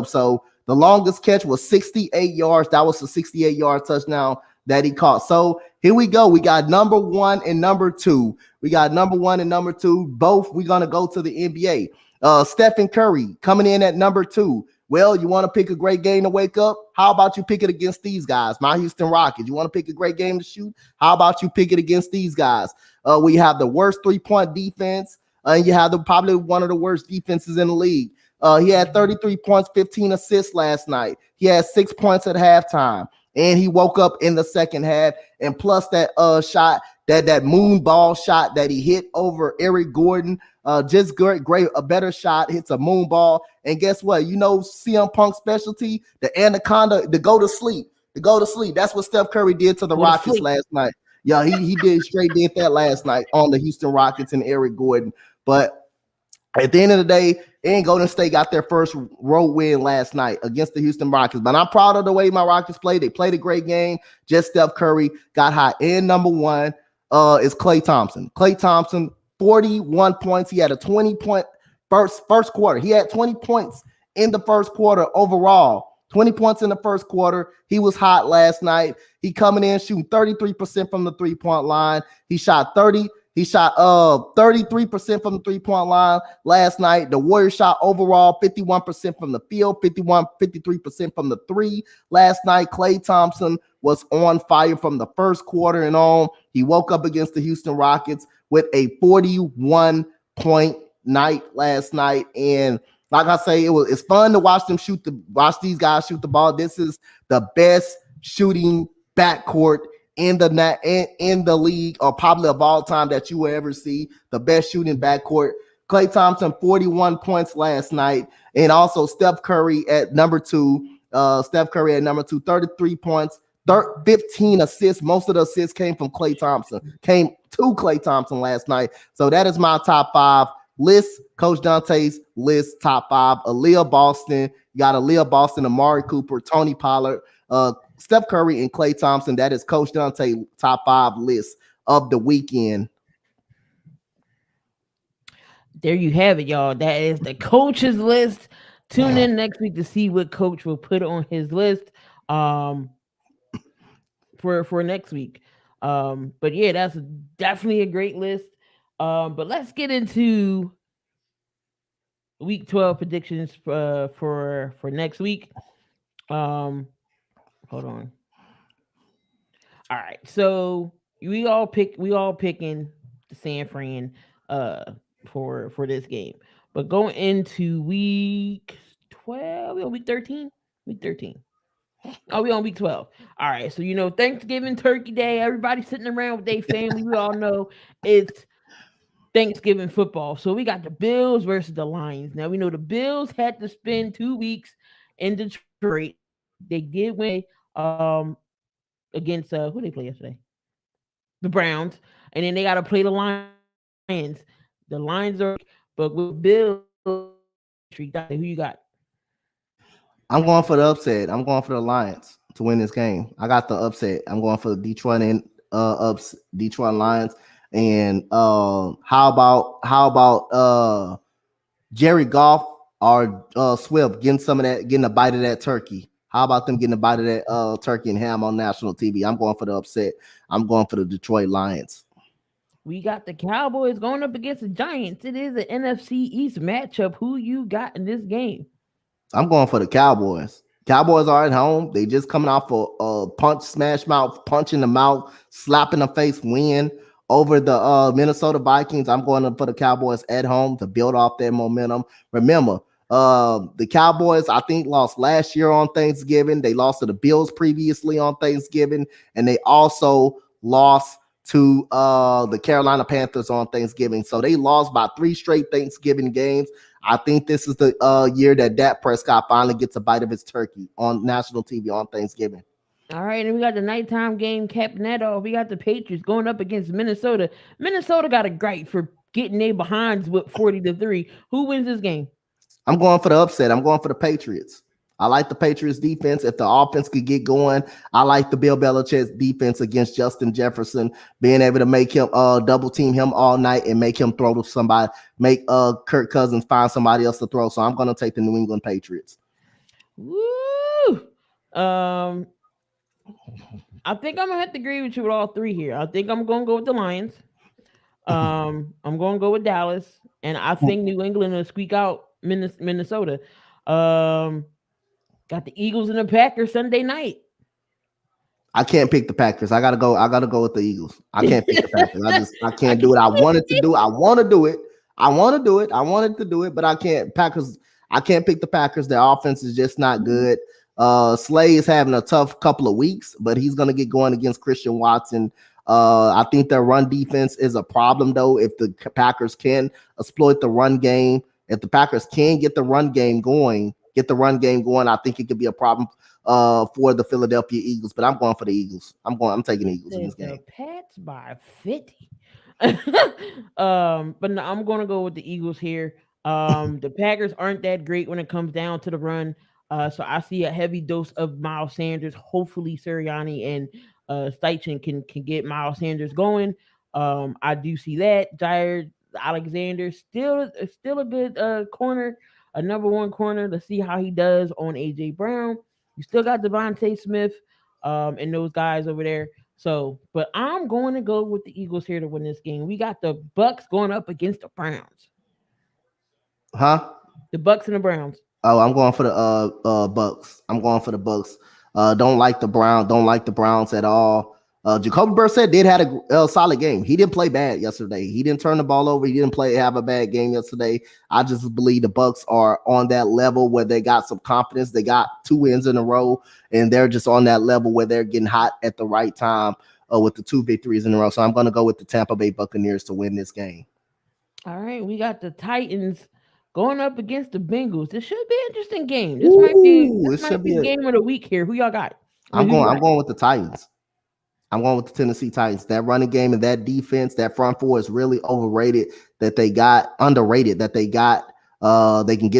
So the longest catch was 68 yards. That was a 68-yard touchdown that he caught. So here we go. We got number 1 and number 2. Both we're going to go to the NBA. Stephen Curry coming in at number 2. Well, you want to pick a great game to wake up? How about you pick it against these guys, my Houston Rockets? You want to pick a great game to shoot? How about you pick it against these guys? We have the worst 3-point defense, and you have probably one of the worst defenses in the league. He had 33 points, 15 assists last night. He had 6 points at halftime, and he woke up in the second half. And plus that shot, that moon ball shot that he hit over Eric Gordon, just great, a better shot, hits a moon ball. And guess what? You know CM Punk's specialty, the anaconda, to go to sleep. That's what Steph Curry did to the Rockets last night. Yeah, he did that last night on the Houston Rockets and Eric Gordon. But at the end of the day, Golden State got their first road win last night against the Houston Rockets. But I'm proud of the way my Rockets played. They played a great game. Just Steph Curry got hot. And number 1 is Klay Thompson. Klay Thompson, 41 points. He had a 20-point first quarter. He had 20 points in the first quarter overall. 20 points in the first quarter. He was hot last night. He coming in shooting 33% from the 3-point line. He shot 33% from the 3-point line last night. The Warriors shot overall 51% from the field, 53% from the 3 last night. Klay Thompson was on fire from the first quarter and on. He woke up against the Houston Rockets with a 41-point night last night. And like I say, it's fun to watch these guys shoot the ball. This is the best shooting backcourt in the league, or probably of all time, that you will ever see. The best shooting backcourt. Klay Thompson, 41 points last night. And also Steph Curry at number 2. 33 points, 15 assists. Most of the assists came to Klay Thompson last night. So that is my top 5 list. Coach Donte's list, top 5. Aaliyah Boston. You got Aaliyah Boston, Amari Cooper, Tony Pollard, Steph Curry, and Klay Thompson. That is Coach Donte top 5 list of the weekend. There you have it, y'all. That is the coach's list. Tune in next week to see what coach will put on his list for next week. But yeah, that's definitely a great list. But let's get into week 12 predictions for next week. Hold on. All right, so we all picking the San Fran for this game. But going into week 12, we on week 13? Week 13. Oh, we on week 12. All right, so Thanksgiving, Turkey Day, everybody sitting around with their family. We all know it's Thanksgiving football. So we got the Bills versus the Lions. Now we know the Bills had to spend 2 weeks in Detroit. They did win against who they play yesterday? The Browns. And then they gotta play the Lions. The Lions are, but with Bills, who you got? I'm going for the upset. I'm going for the Lions to win this game. I got the upset. I'm going for the Detroit Lions. And how about Jerry Goff or Swift getting a bite of that turkey? How about them getting a bite of that turkey and ham on national TV? I'm going for the upset. I'm going for the Detroit Lions. We got the Cowboys going up against the Giants. It is an NFC East matchup. Who you got in this game? I'm going for the Cowboys. Cowboys are at home. They just coming off a punch in the mouth, slap in the face win over the Minnesota Vikings. I'm going to put the Cowboys at home to build off their momentum. Remember, the Cowboys, I think, lost last year on Thanksgiving. They lost to the Bills previously on Thanksgiving, and they also lost to the Carolina Panthers on Thanksgiving. So they lost by 3 straight Thanksgiving games. I think this is the year that Dak Prescott finally gets a bite of his turkey on national TV on Thanksgiving. All right, and we got the nighttime game capping that off. We got the Patriots going up against Minnesota. Minnesota got a gripe for getting their behinds with 40-3. Who wins this game? I'm going for the upset. I'm going for the Patriots. I like the Patriots defense. If the offense could get going, I like the Bill Belichick's defense against Justin Jefferson, being able to make him double team him all night and make him throw to somebody, make Kirk Cousins find somebody else to throw. So I'm going to take the New England Patriots. Woo! I think I'm gonna have to agree with you with all three here. I think I'm gonna go with the Lions. I'm gonna go with Dallas, and I think New England will squeak out Minnesota. Got the Eagles and the Packers Sunday night. I can't pick the Packers. I gotta go with the Eagles. I can't pick the Packers. I can't do it. I wanted to do it. I wanted to do it, but I can't. I can't pick the Packers. Their offense is just not good. Slay is having a tough couple of weeks, but he's gonna get going against Christian Watson. I think their run defense is a problem, though. If the Packers can exploit the run game, if the Packers can get the run game going, I think it could be a problem for the Philadelphia Eagles. But I'm going for the Eagles. I'm taking the Eagles in this game. Pats by 50. But no, I'm going to go with the Eagles here. The Packers aren't that great when it comes down to the run. So I see a heavy dose of Miles Sanders. Hopefully Sirianni and Steichen can get Miles Sanders going. I do see that. Jair Alexander still a good corner, a number one corner. Let's see how he does on AJ Brown. You still got Devontae Smith and those guys over there. So, but I'm going to go with the Eagles here to win this game. We got the Bucks going up against the Browns. Huh? The Bucks and the Browns. Oh, I'm going for the Bucks. I'm going for the Bucks. Don't like the Browns at all. Jacoby Brissett did have a solid game. He didn't play bad yesterday. He didn't turn the ball over. He didn't have a bad game yesterday. I just believe the Bucks are on that level where they got some confidence. They got 2 wins in a row, and they're just on that level where they're getting hot at the right time with the 2 victories in a row. So I'm going to go with the Tampa Bay Buccaneers to win this game. All right, we got the Titans going up against the Bengals. This should be an interesting game. This might be game of the week here. Who y'all got? I'm going with the Titans. I'm going with the Tennessee Titans. That running game and that defense, that front four is really underrated. They can get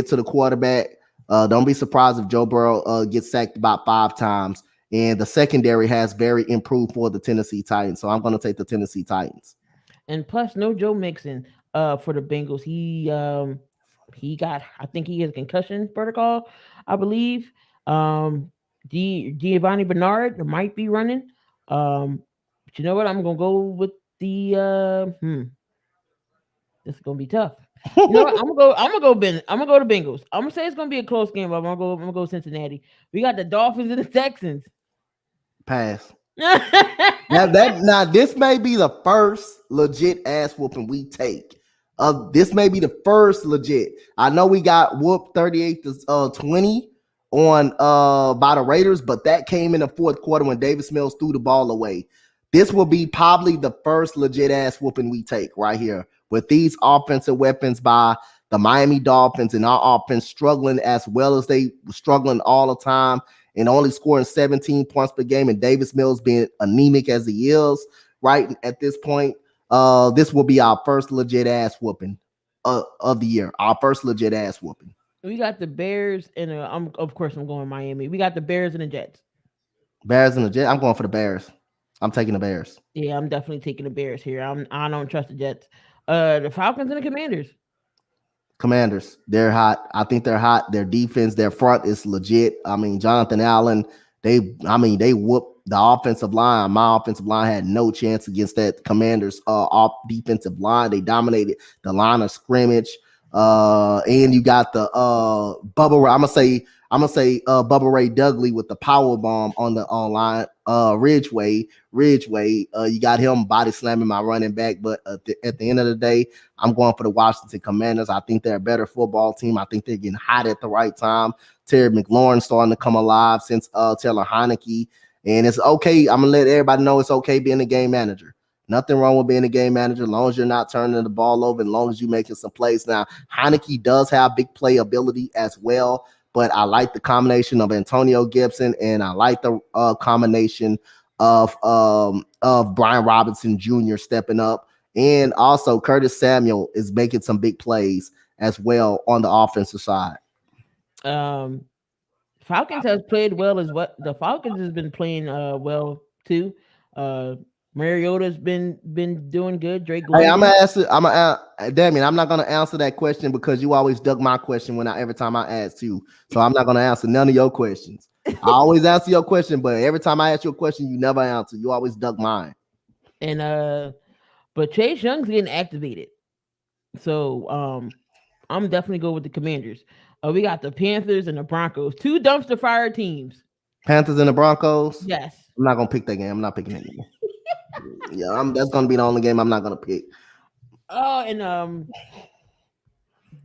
to the quarterback. Don't be surprised if Joe Burrow gets sacked about 5 times. And the secondary has very improved for the Tennessee Titans. So I'm going to take the Tennessee Titans. And plus, no Joe Mixon for the Bengals. He got, I think he has concussion protocol, I believe. Giovanni Bernard might be running. But you know what? I'm gonna go with the this is gonna be tough. You know what? I'm gonna go to Bengals. I'm gonna say it's gonna be a close game, but I'm gonna go Cincinnati. We got the Dolphins and the Texans. Pass. Now this may be the first legit ass whooping we take. This may be the first legit. I know we got whooped 38-20 on by the Raiders, but that came in the fourth quarter when Davis Mills threw the ball away. This will be probably the first legit ass whooping we take right here with these offensive weapons by the Miami Dolphins and our offense struggling as well as they were struggling all the time and only scoring 17 points per game, and Davis Mills being anemic as he is right at this point, this will be our first legit ass whooping of the year. Our first legit ass whooping. We got the Bears and of course I'm going Miami. We got the Bears and the Jets. Bears and the Jets. I'm going for the Bears. I'm taking the Bears. Yeah, I'm definitely taking the Bears here. I don't trust the Jets. The Falcons and the Commanders. Commanders, they're hot. I think they're hot. Their defense, their front is legit. I mean, Jonathan Allen, they whooped the offensive line. My offensive line had no chance against that Commanders off defensive line. They dominated the line of scrimmage. And you got the Bubba. I'm gonna say Bubba Ray Dudley with the power bomb on the online. Ridgeway. You got him body slamming my running back, but at the end of the day, I'm going for the Washington Commanders. I think they're a better football team. I think they're getting hot at the right time. Terry McLaurin starting to come alive since Taylor Heineke, and it's okay. I'm gonna let everybody know it's okay being a game manager. Nothing wrong with being a game manager, as long as you're not turning the ball over, as long as you're making some plays. Now, Heineke does have big play ability as well, but I like the combination of Antonio Gibson, and I like the combination of Brian Robinson Jr. stepping up, and also Curtis Samuel is making some big plays as well on the offensive side. Falcons has played well as what the Falcons has been playing well too. Mariota's been doing good. Drake. Hey, I'm Damien, I'm not gonna answer that question because you always duck my question every time I ask you. So I'm not gonna answer none of your questions. I always answer your question, but every time I ask you a question, you never answer. You always duck mine. And but Chase Young's getting activated. So I'm definitely going with the Commanders. We got the Panthers and the Broncos, two dumpster fire teams. Panthers and the Broncos? Yes. I'm not gonna pick that game. I'm not picking that game. Yeah, that's gonna be the only game I'm not gonna pick. Oh, and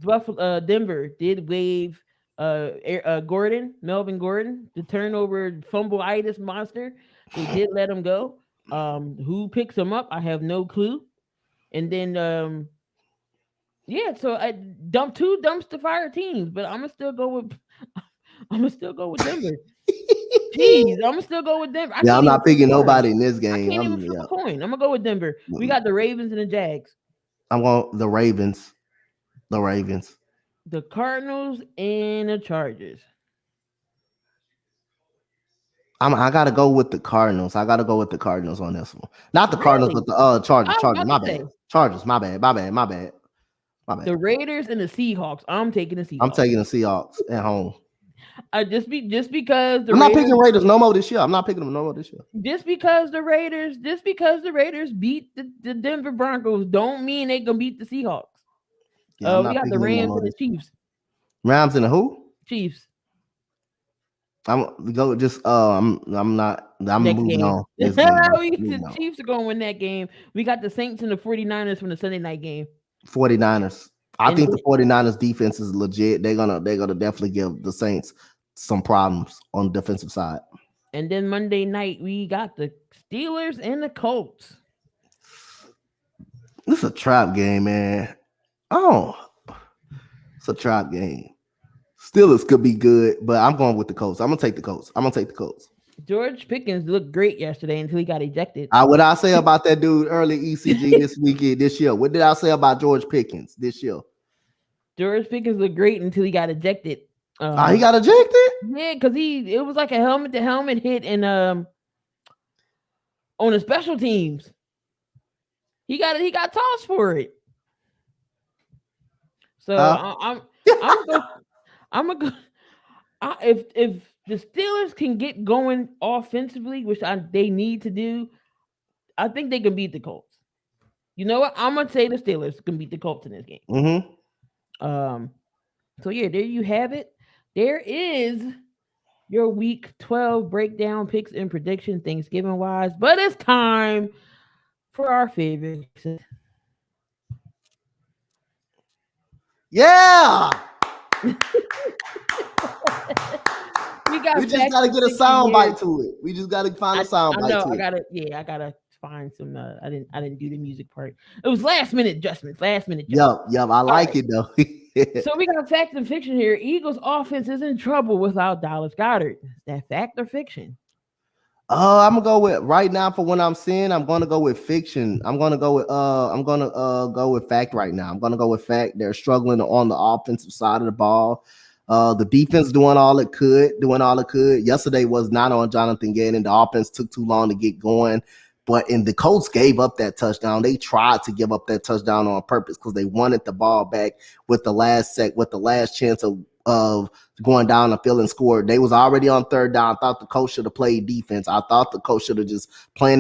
Buffalo, Denver did waive Melvin Gordon, the turnover fumbleitis monster. They did let him go. Who picks him up? I have no clue. And then so I dumped two dumpster fire teams, but I'm gonna still go with Denver. Jeez, I'm gonna still go with Denver. I'm not picking nobody in this game. I can't even flip a coin. I'm gonna go with Denver. We got the Ravens and the Jags. I'm going the Ravens. The Ravens. The Cardinals and the Chargers. I gotta go with the Cardinals. I gotta go with the Cardinals on this one. Not the Cardinals, but the Chargers. My bad. Chargers. My bad. The Raiders and the Seahawks. I'm taking the Seahawks. I'm taking the Seahawks at home. Just because I'm not picking Raiders no more this year. I'm not picking them no more this year. Just because the Raiders beat the Denver Broncos don't mean they gonna beat the Seahawks. Yeah, we got the Rams and the Chiefs. Rams and the who? Chiefs. I'm moving on. The Chiefs are going to win that game. We got the Saints and the 49ers from the Sunday night game. 49ers. I think the 49ers defense is legit. They're gonna definitely give the Saints some problems on the defensive side. And then Monday night we got the Steelers and the Colts. This is a trap game, man. Oh, it's a trap game. Steelers could be good, but I'm going with the Colts. I'm gonna take the Colts. George Pickens looked great yesterday until he got ejected. What I say about that dude early ECG this year? What did I say about George Pickens this year? George Pickens looked great until he got ejected. He got ejected? Yeah, because it was like a helmet to helmet hit and on the special teams. He got tossed for it. So I'm gonna go. If the Steelers can get going offensively, which they need to do, I think they can beat the Colts. You know what? I'm gonna say the Steelers can beat the Colts in this game. Mm-hmm. So yeah, there you have it. There is your week 12 breakdown, picks and prediction, Thanksgiving wise. But it's time for our favorite. Yeah. We just gotta get a sound bite to it. We just gotta find a sound bite to it. I gotta find some. I didn't do the music part. It was last minute adjustments. Last minute adjustments. Yep. I All like right. it though. So we got fact and fiction here. Eagles offense is in trouble without Dallas Goddard. Is that fact or fiction? I'm gonna go with right now for what I'm seeing. I'm gonna go with fiction. I'm gonna go with fact right now. I'm gonna go with fact. They're struggling on the offensive side of the ball. The defense doing all it could. Yesterday was not on Jonathan Gannon. The offense took too long to get going. And the Colts gave up that touchdown. They tried to give up that touchdown on purpose because they wanted the ball back with the last chance of going down the field and scored. They was already on third down. I thought the coach should have played defense. I thought the coach should have just playing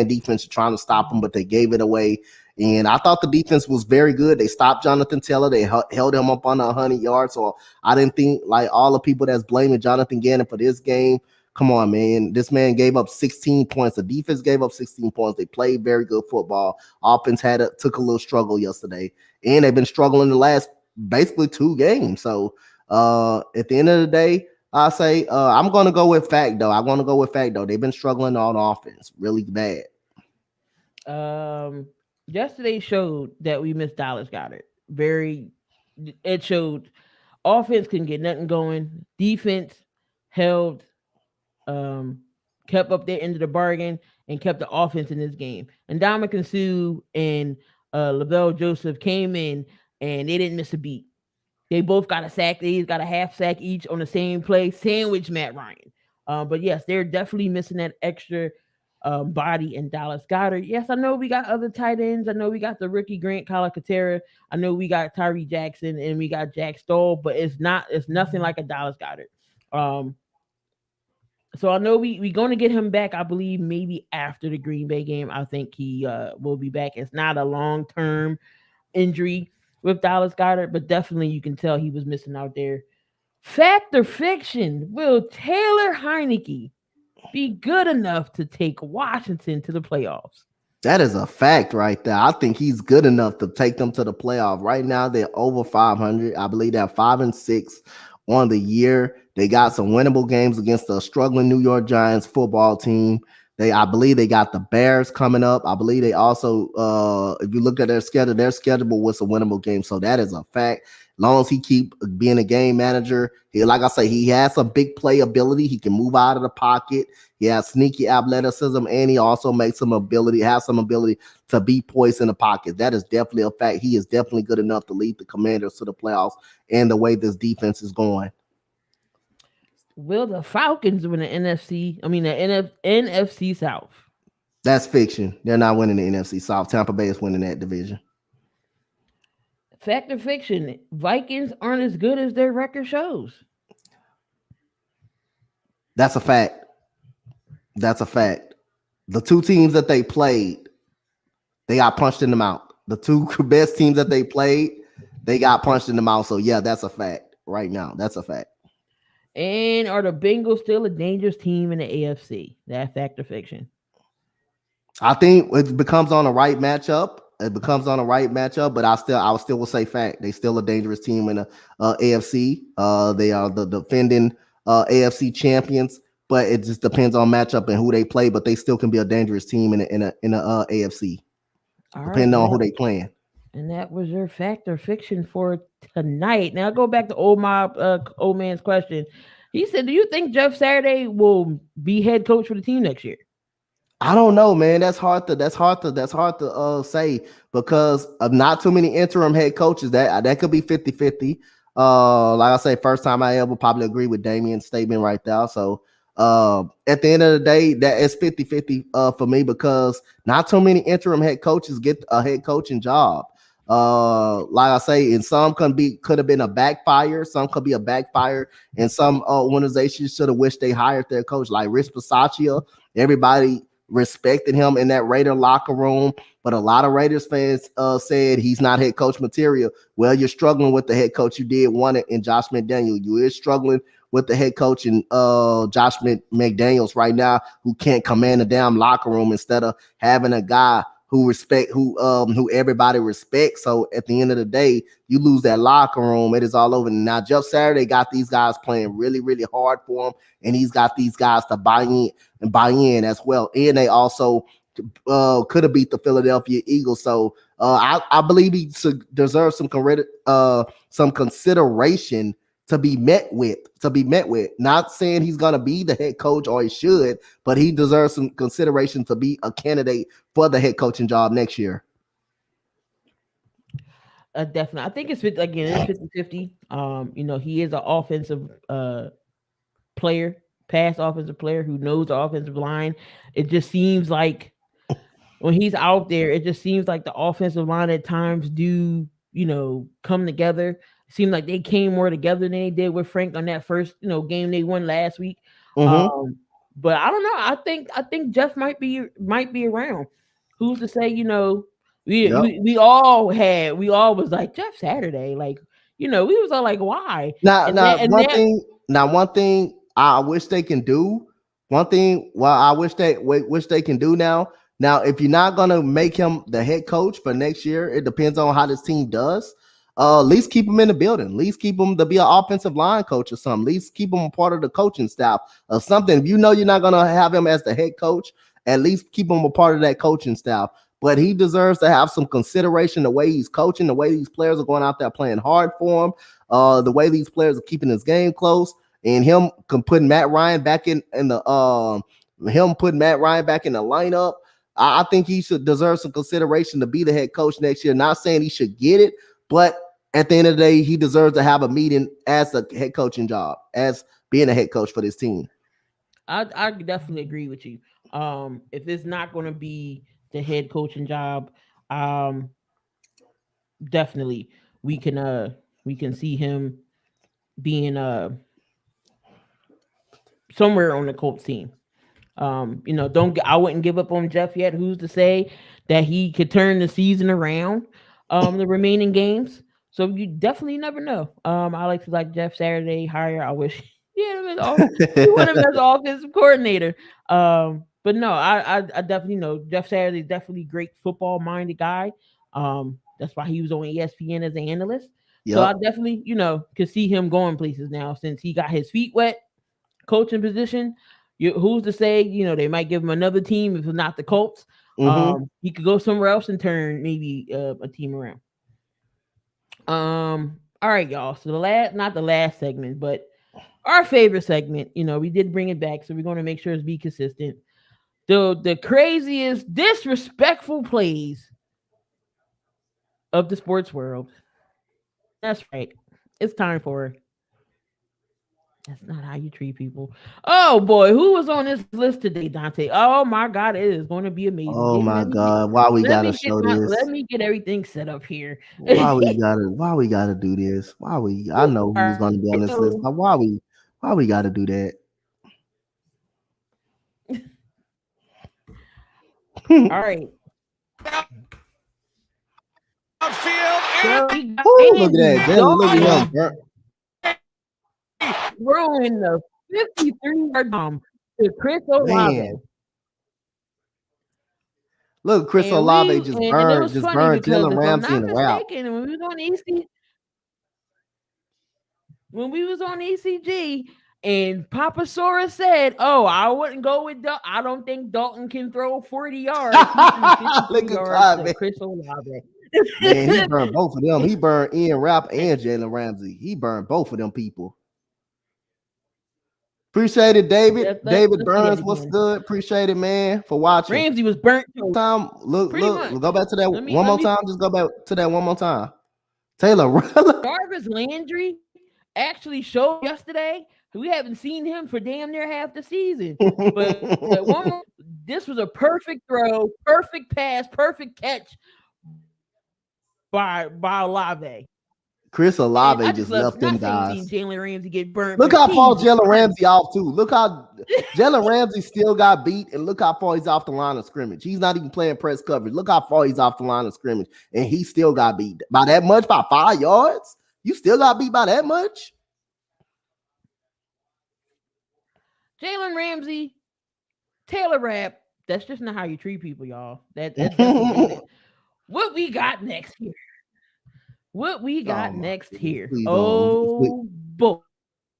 defense and trying to stop them, but they gave it away. And I thought the defense was very good. They stopped Jonathan Taylor. They held him up on 100 yards. So I didn't think like all the people that's blaming Jonathan Gannon for this game. Come on, man. This man gave up 16 points. The defense gave up 16 points. They played very good football. Offense took a little struggle yesterday. And they've been struggling the last basically 2 games. So at the end of the day, I say I'm going to go with fact, though. They've been struggling on offense really bad. Yesterday showed that we missed Dallas Goddard. It showed offense couldn't get nothing going. Defense held, kept up their end of the bargain and kept the offense in this game. And Dominican Sue and Lavelle Joseph came in and they didn't miss a beat. They both got a sack. They got a half sack each on the same play, sandwich Matt Ryan. But yes, they're definitely missing that extra body in Dallas Goddard. Yes, I know we got other tight ends. I know we got the rookie Grant Calcaterra. I know we got Tyree Jackson and we got Jack Stoll, but it's nothing like a Dallas Goddard. So I know we going to get him back. I believe maybe after the Green Bay game. I think he will be back. It's not a long-term injury with Dallas Goddard, but definitely you can tell he was missing out there. Fact or fiction? Will Taylor Heineke be good enough to take Washington to the playoffs? That is a fact right there. I think he's good enough to take them to the playoff. Right now, they're over 500. I believe they're 5-6 on the year. They got some winnable games against the struggling New York Giants football team. I believe they got the Bears coming up. I believe they also, if you look at their schedule was a winnable game. So that is a fact. As long as he keep being a game manager, like I say, he has some big play ability. He can move out of the pocket. He has sneaky athleticism, and he also has some ability to be poised in the pocket. That is definitely a fact. He is definitely good enough to lead the Commanders to the playoffs and the way this defense is going. Will the Falcons win the NFC South? That's fiction. They're not winning the NFC South. Tampa Bay is winning that division. Fact or fiction? Vikings aren't as good as their record shows. That's a fact. The 2 teams that they played, they got punched in the mouth. The 2 best teams that they played, they got punched in the mouth. So yeah, that's a fact right now. That's a fact. And are the Bengals still a dangerous team in the AFC? That fact or fiction? I think it becomes on the right matchup. But I still will say fact. They still a dangerous team in the AFC. They are the defending AFC champions, but it just depends on matchup and who they play. But they still can be a dangerous team in the AFC, depending on who they playing. And that was your fact or fiction for tonight. Now go back to old man's question. He said, "Do you think Jeff Saturday will be head coach for the team next year?" I don't know, man. That's hard to say because of not too many interim head coaches. That could be 50-50. Like I say, first time I ever probably agree with Damien's statement right there. So at the end of the day, that is 50-50 for me because not too many interim head coaches get a head coaching job. Like I say, and some could have been a backfire. Some could be a backfire, and some organizations should have wished they hired their coach, like Rich Bisaccia. Everybody respected him in that Raider locker room, but a lot of Raiders fans said he's not head coach material. Well, you're struggling with the head coach you did want it in Josh McDaniels. You is struggling with the head coach in Josh McDaniels right now, who can't command a damn locker room instead of having a guy who everybody respects. So at the end of the day, you lose that locker room, it is all over. Now Jeff Saturday got these guys playing really, really hard for him, and he's got these guys to buy in as well. And they also could have beat the Philadelphia Eagles. So I believe he deserves some consideration to be met with. Not saying he's gonna be the head coach or he should, but he deserves some consideration to be a candidate for the head coaching job next year. Definitely. I think it's again, it's 50-50. He is an offensive player, pass offensive player who knows the offensive line. It just seems like when he's out there, it just seems like the offensive line at times do, come together. It seemed like they came more together than they did with Frank on that first, game they won last week. Mm-hmm. But I don't know. I think Jeff might be around. Who's to say, we all was like Jeff Saturday. Like, we was all like, why? One thing I wish they can do. One thing, I wish they can do now. Now, if you're not gonna make him the head coach for next year, it depends on how this team does. At least keep him in the building. At least keep him to be an offensive line coach or something. At least keep him a part of the coaching staff or something. If you're not gonna have him as the head coach, at least keep him a part of that coaching staff. But he deserves to have some consideration the way he's coaching, the way these players are going out there playing hard for him, the way these players are keeping his game close, and him putting Matt Ryan back in the lineup. I think he should deserve some consideration to be the head coach next year. Not saying he should get it, but at the end of the day, he deserves to have a meeting as a head coaching job, as being a head coach for this team. I definitely agree with you. If it's not going to be the head coaching job, definitely we can see him being somewhere on the Colts team. I wouldn't give up on Jeff yet. Who's to say that he could turn the season around, the remaining games? So you definitely never know. I like Jeff Saturday hire. I wish he want him as offensive coordinator. But no, I definitely know Jeff Saturday is definitely a great football minded guy. That's why he was on ESPN as an analyst. Yep. So I definitely, could see him going places now since he got his feet wet, coaching position. Who's to say, they might give him another team if it's not the Colts. Mm-hmm. He could go somewhere else and turn maybe a team around. All right, y'all. So not the last segment, but our favorite segment. We did bring it back, so we're going to make sure it's be consistent. The craziest, disrespectful plays of the sports world. That's right. It's time for it. That's not how you treat people. Oh boy, who was on this list today, Donte? Oh my God, it is going to be amazing. Oh my God, why we gotta show this? Let me get everything set up here. Why we gotta do this? I know who's gonna be on this list. Why we gotta do that? All right. Look at that. Look at him. Throwing the 53-yard bomb to Chris Olave. Look, Chris Olave just burned Jalen Ramsey in the route. When we was on ECG and Papa Sora said, "Oh, I wouldn't go with Dalton. I don't think Dalton can throw 40 yards." Look at Chris Olave. Man, he burned both of them. He burned Ian Rapp and Jalen Ramsey. He burned both of them people. Appreciate it, David. David Burns, what's good? Appreciate it, man, for watching. Ramsey was burnt. Look, go back to that one more time. Just go back to that one more time. Taylor Jarvis Landry actually showed yesterday. We haven't seen him for damn near half the season. But this was a perfect throw, perfect pass, perfect catch by Olave. Chris Olave just left them guys. Jalen Ramsey get burnt. Look how far Jalen Ramsey off too. Look how Jalen Ramsey still got beat, and look how far he's off the line of scrimmage. He's not even playing press coverage. Look how far he's off the line of scrimmage, and he still got beat by that much, by 5 yards. You still got beat by that much. Jalen Ramsey, Taylor Rapp. That's just not how you treat people, y'all. That's what we got next here. What we got next here? Oh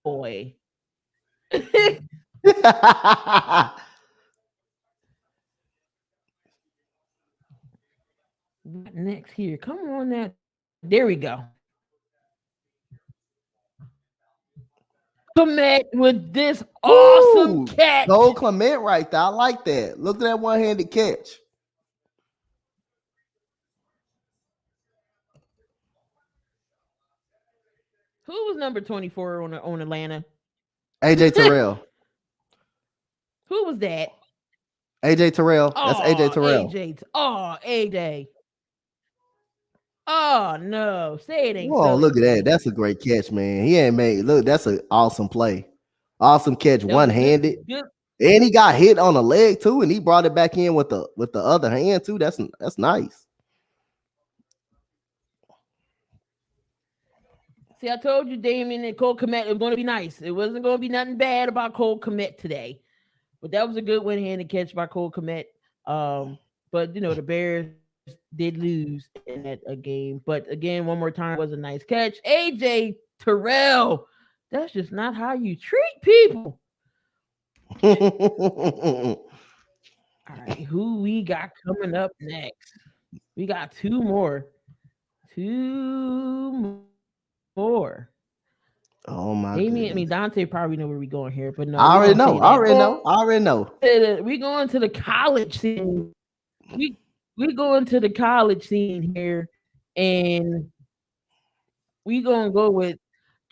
boy. What next here? Come on now. There we go. Commit with this awesome Woo! catch. Cole Clement right there. I like that. Look at that one-handed catch. Who was number 24 on Atlanta? AJ Terrell. Who was that? AJ Terrell. That's AJ Terrell. AJ. Oh no, say it ain't Whoa, so. look at that. That's a great catch, man. He ain't made. Look, that's an awesome play. Awesome catch, one-handed. Good. And he got hit on the leg too, and he brought it back in with the other hand too. That's nice. See, I told you, Damien and Cole Kmet, it was going to be nice. It wasn't going to be nothing bad about Cole Kmet today, but that was a good one-handed catch by Cole Kmet. But the Bears did lose in that game. But again, one more time, was a nice catch. AJ Terrell, that's just not how you treat people. All right, who we got coming up next? We got two more. Oh my Damien, Donte probably know where we're going here, but no. I already know. We going to the college scene. We going to the college scene here, and we gonna go with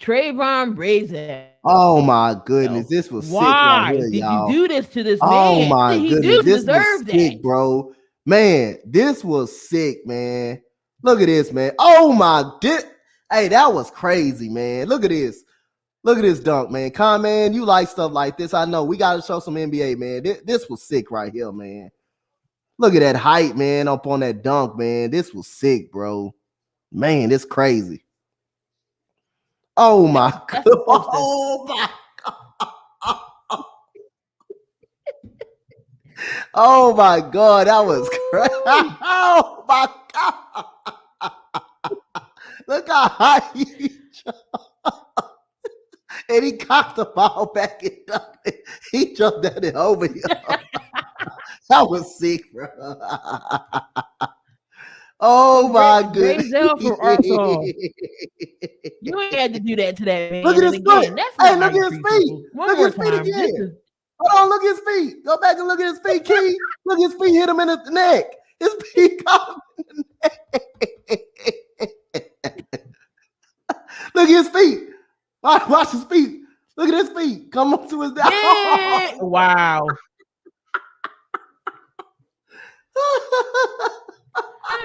Trayvon Brazier. Oh my goodness, this was sick right here, did y'all. you do this to this man? Oh my did goodness, this deserve was sick, bro. Man, this was sick, man. Look at this, man. Oh my hey, that was crazy, man. Look at this. Look at this dunk, man. Man, you like stuff like this. I know. We got to show some NBA, man. This was sick right here, man. Look at that height, man, up on that dunk, man. This was sick, bro. Man, it's crazy. Oh my God. Oh my God. Oh my God. That was crazy. Oh my God. Look how high he jumped. And he cocked the ball back and dunked it. He jumped at it over here. That was sick, bro. Oh my goodness. From Arkansas. You ain't had to do that to that man. Look at his feet. Hey, look at his feet. Look at his feet again. Hold on, look at his feet. Go back and look at his feet, Key. Look at his feet, hit him in the neck. His feet caught him in the neck. Look at his feet. Watch his feet. Look at his feet. Come up to his down. Yeah. Wow.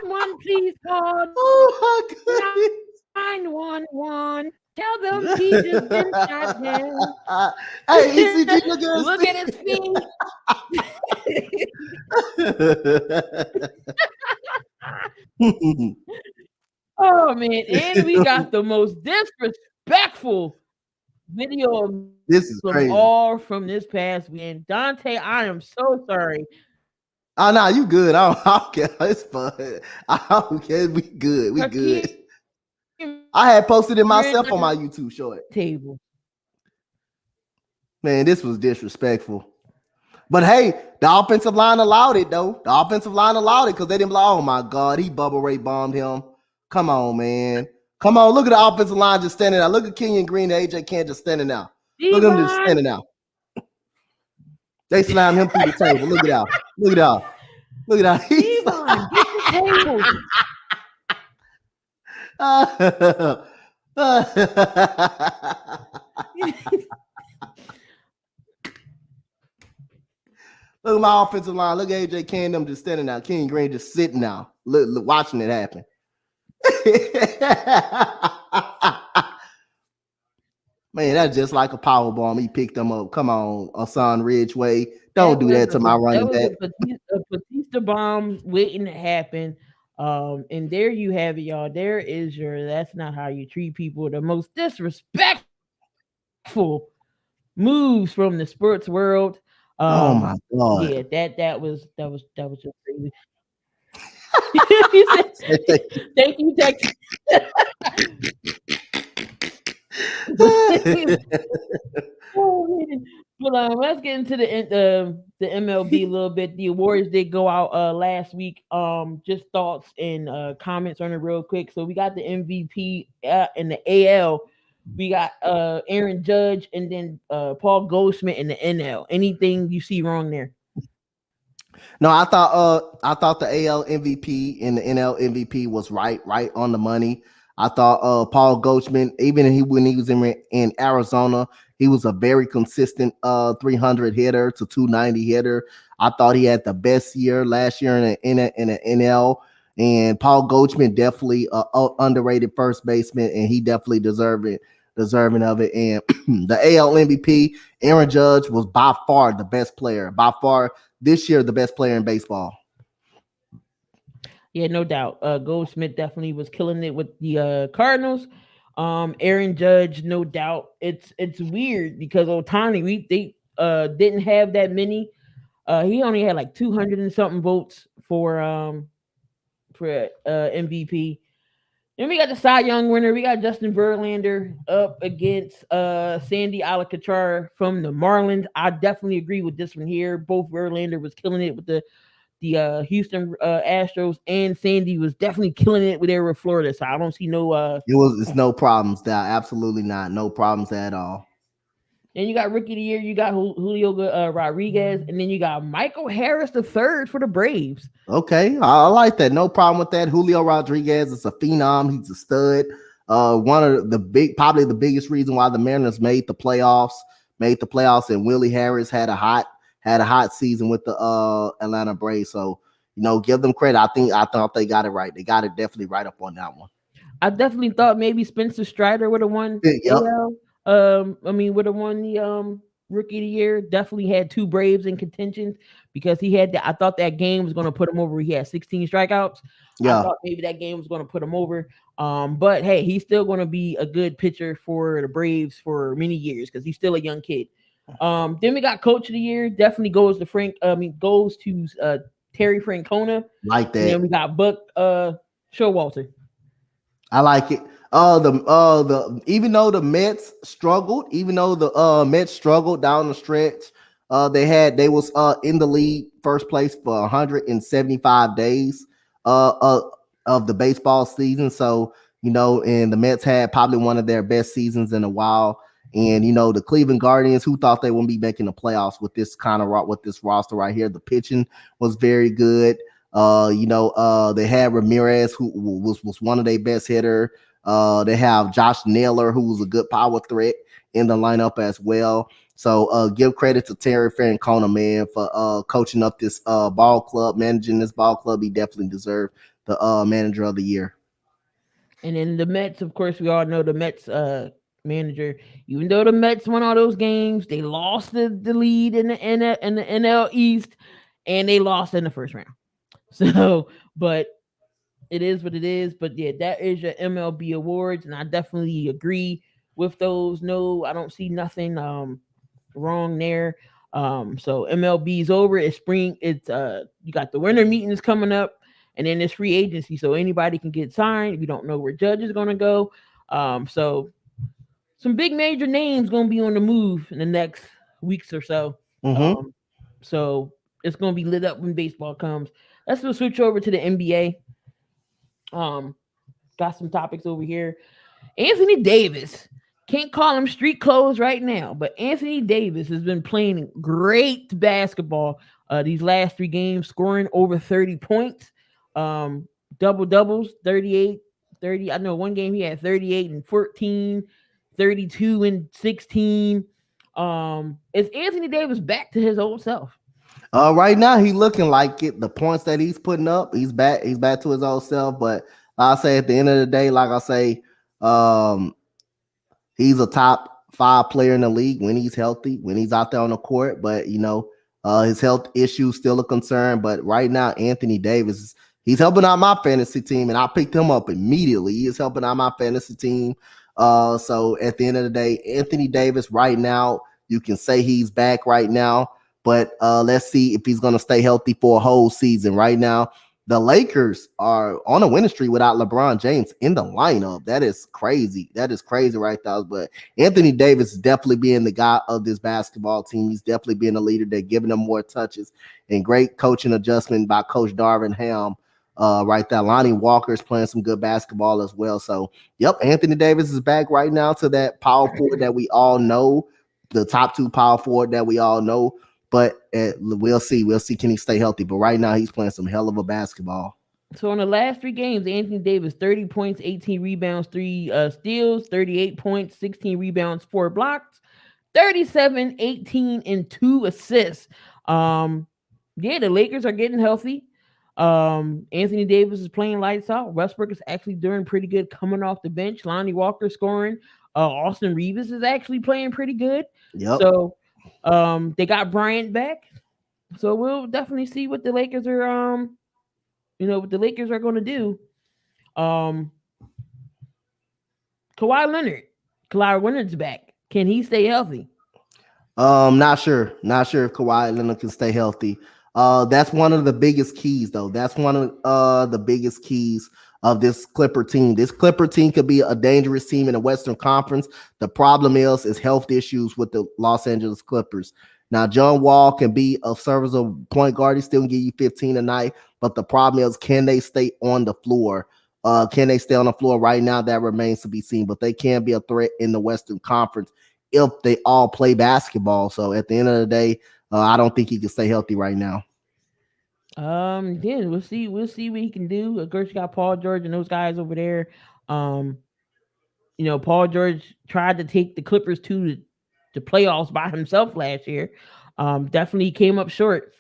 911, please call. Oh my goodness. 911. Tell them he just been shot down. Hey, ECG, look at his feet. Oh man, and we got the most disrespectful video. This is crazy. All from this past weekend. Donte, I am so sorry. Oh no, you good. I don't care. It's fun. I don't care. We good. We good. I had posted it myself on my YouTube short. Table. Man, this was disrespectful. But hey, the offensive line allowed it though. The offensive line allowed it because they didn't be like, oh my God, he bubble ray bombed him. Come on, man. Come on. Look at the offensive line just standing out. Look at Kenyon Green and AJ Can't just standing out. Look at them just standing out. They slammed him through the table. Look at that. Look at that. Look at that. Devon, get the table. Look at my offensive line. Look at AJ Can't them just standing out. Kenyon Green just sitting out, look, watching it happen. Man, that's just like a power bomb. He picked them up. Come on, Hassan Ridgeway. Don't do that to my running back. A Batista bomb waiting to happen. And there you have it, y'all. There is that's not how you treat people. The most disrespectful moves from the sports world. Oh my God. Yeah, that was just crazy. Thank you, Texas. Oh, man. But let's get into the MLB a little bit. The awards did go out last week. Just thoughts and comments on it real quick. So we got the MVP in the AL. We got Aaron Judge and then Paul Goldschmidt in the NL. Anything you see wrong there? No, I thought the AL MVP and the NL MVP was right on the money. I thought Paul Goldschmidt, even when he was in Arizona, he was a very consistent 300 hitter to 290 hitter. I thought he had the best year last year in the NL. And Paul Goldschmidt definitely underrated first baseman, and he definitely deserving of it. And the AL MVP, Aaron Judge, was by far the best player. By far this year, the best player in baseball. Yeah, no doubt. Goldsmith definitely was killing it with the Cardinals. Aaron Judge, no doubt. It's weird because Ohtani, they didn't have that many. He only had like 200 and something votes for MVP. Then we got the Cy Young winner. We got Justin Verlander up against Sandy Alcantara from the Marlins. I definitely agree with this one here. Both Verlander was killing it with the Houston Astros, and Sandy was definitely killing it with Florida. So I don't see no. It's no problems there. Absolutely not. No problems at all. Then you got Rookie of the Year. You got Julio Rodriguez, and then you got Michael Harris III for the Braves. Okay, I like that. No problem with that. Julio Rodriguez is a phenom. He's a stud. One of probably the biggest reason why the Mariners made the playoffs, and Willie Harris had a hot season with the Atlanta Braves. So, give them credit. I thought they got it right. They got it definitely right up on that one. I definitely thought maybe Spencer Strider would have won. Yep. Would have won the Rookie of the Year. Definitely had two Braves in contention because he had I thought that game was going to put him over. He had 16 strikeouts. Yeah. I thought maybe that game was going to put him over. But hey, he's still going to be a good pitcher for the Braves for many years because he's still a young kid. Then we got Coach of the Year. Definitely goes to Terry Francona. Like that. And then we got Buck Showalter. I like it. Even though the Mets struggled, down the stretch, they was in the league first place for 175 days of the baseball season. So, and the Mets had probably one of their best seasons in a while. And the Cleveland Guardians, who thought they wouldn't be making the playoffs with this roster right here. The pitching was very good. They had Ramirez, who was one of their best hitter. They have Josh Naylor, who was a good power threat in the lineup as well. So give credit to Terry Francona, man, for coaching up this ball club, managing this ball club. He definitely deserved the manager of the year. And then the Mets, of course, we all know the Mets manager. Even though the Mets won all those games, they lost the lead in the NL East, and they lost in the first round. So, but it is what it is. But yeah, that is your MLB awards, and I definitely agree with those. No, I don't see nothing wrong there. So MLB is over. It's spring. It's you got the winter meetings coming up, and then it's free agency, so anybody can get signed. We don't know where Judge is going to go. So some big major names going to be on the move in the next weeks or so. Mm-hmm. So it's going to be lit up when baseball comes. Let's go switch over to the NBA. Got some topics over here. Anthony Davis. Can't call him street clothes right now, but Anthony Davis has been playing great basketball these last 3 games, scoring over 30 points. Double-doubles, 38, 30. I know one game he had 38 and 14, 32 and 16. Is Anthony Davis back to his old self? Right now he's looking like it. The points that he's putting up, he's back to his old self. But I'll say at the end of the day, like I say, he's a top 5 player in the league when he's healthy, when he's out there on the court. But his health issues still a concern. But right now, Anthony Davis, he's helping out my fantasy team, and I picked him up immediately. He is helping out my fantasy team. So at the end of the day, Anthony Davis right now, you can say he's back right now. But let's see if he's going to stay healthy for a whole season. Right now, the Lakers are on a winning streak without LeBron James in the lineup. That is crazy. That is crazy right there. But Anthony Davis is definitely being the guy of this basketball team. He's definitely being a leader. They're giving them more touches and great coaching adjustment by Coach Darvin Ham. Right there. Lonnie Walker is playing some good basketball as well. So, yep, Anthony Davis is back right now to that power forward that we all know, the top 2 power forward that we all know. But we'll see. We'll see can he stay healthy. But right now, he's playing some hell of a basketball. So in the last 3 games, Anthony Davis 30 points, 18 rebounds, 3 steals, 38 points, 16 rebounds, 4 blocks, 37, 18, and 2 assists. The Lakers are getting healthy. Anthony Davis is playing lights out. Westbrook is actually doing pretty good coming off the bench. Lonnie Walker scoring. Austin Reeves is actually playing pretty good. Yep. So they got Bryant back. So we'll definitely see what the Lakers are what the Lakers are going to do. Kawhi Leonard's back. Can he stay healthy? Not sure. Not sure if Kawhi Leonard can stay healthy. That's one of the biggest keys, though. That's one of the biggest keys of this Clipper team. This Clipper team could be a dangerous team in the Western Conference. The problem is health issues with the Los Angeles Clippers. Now, John Wall can be a serviceable point guard. He still can give you 15 a night. But the problem is, can they stay on the floor? Can they stay on the floor right now? That remains to be seen. But they can be a threat in the Western Conference if they all play basketball. So at the end of the day, I don't think he can stay healthy right now. Yeah, we'll see what he can do. Of course, you got Paul George and those guys over there. Paul George tried to take the Clippers to the playoffs by himself last year. Definitely came up short.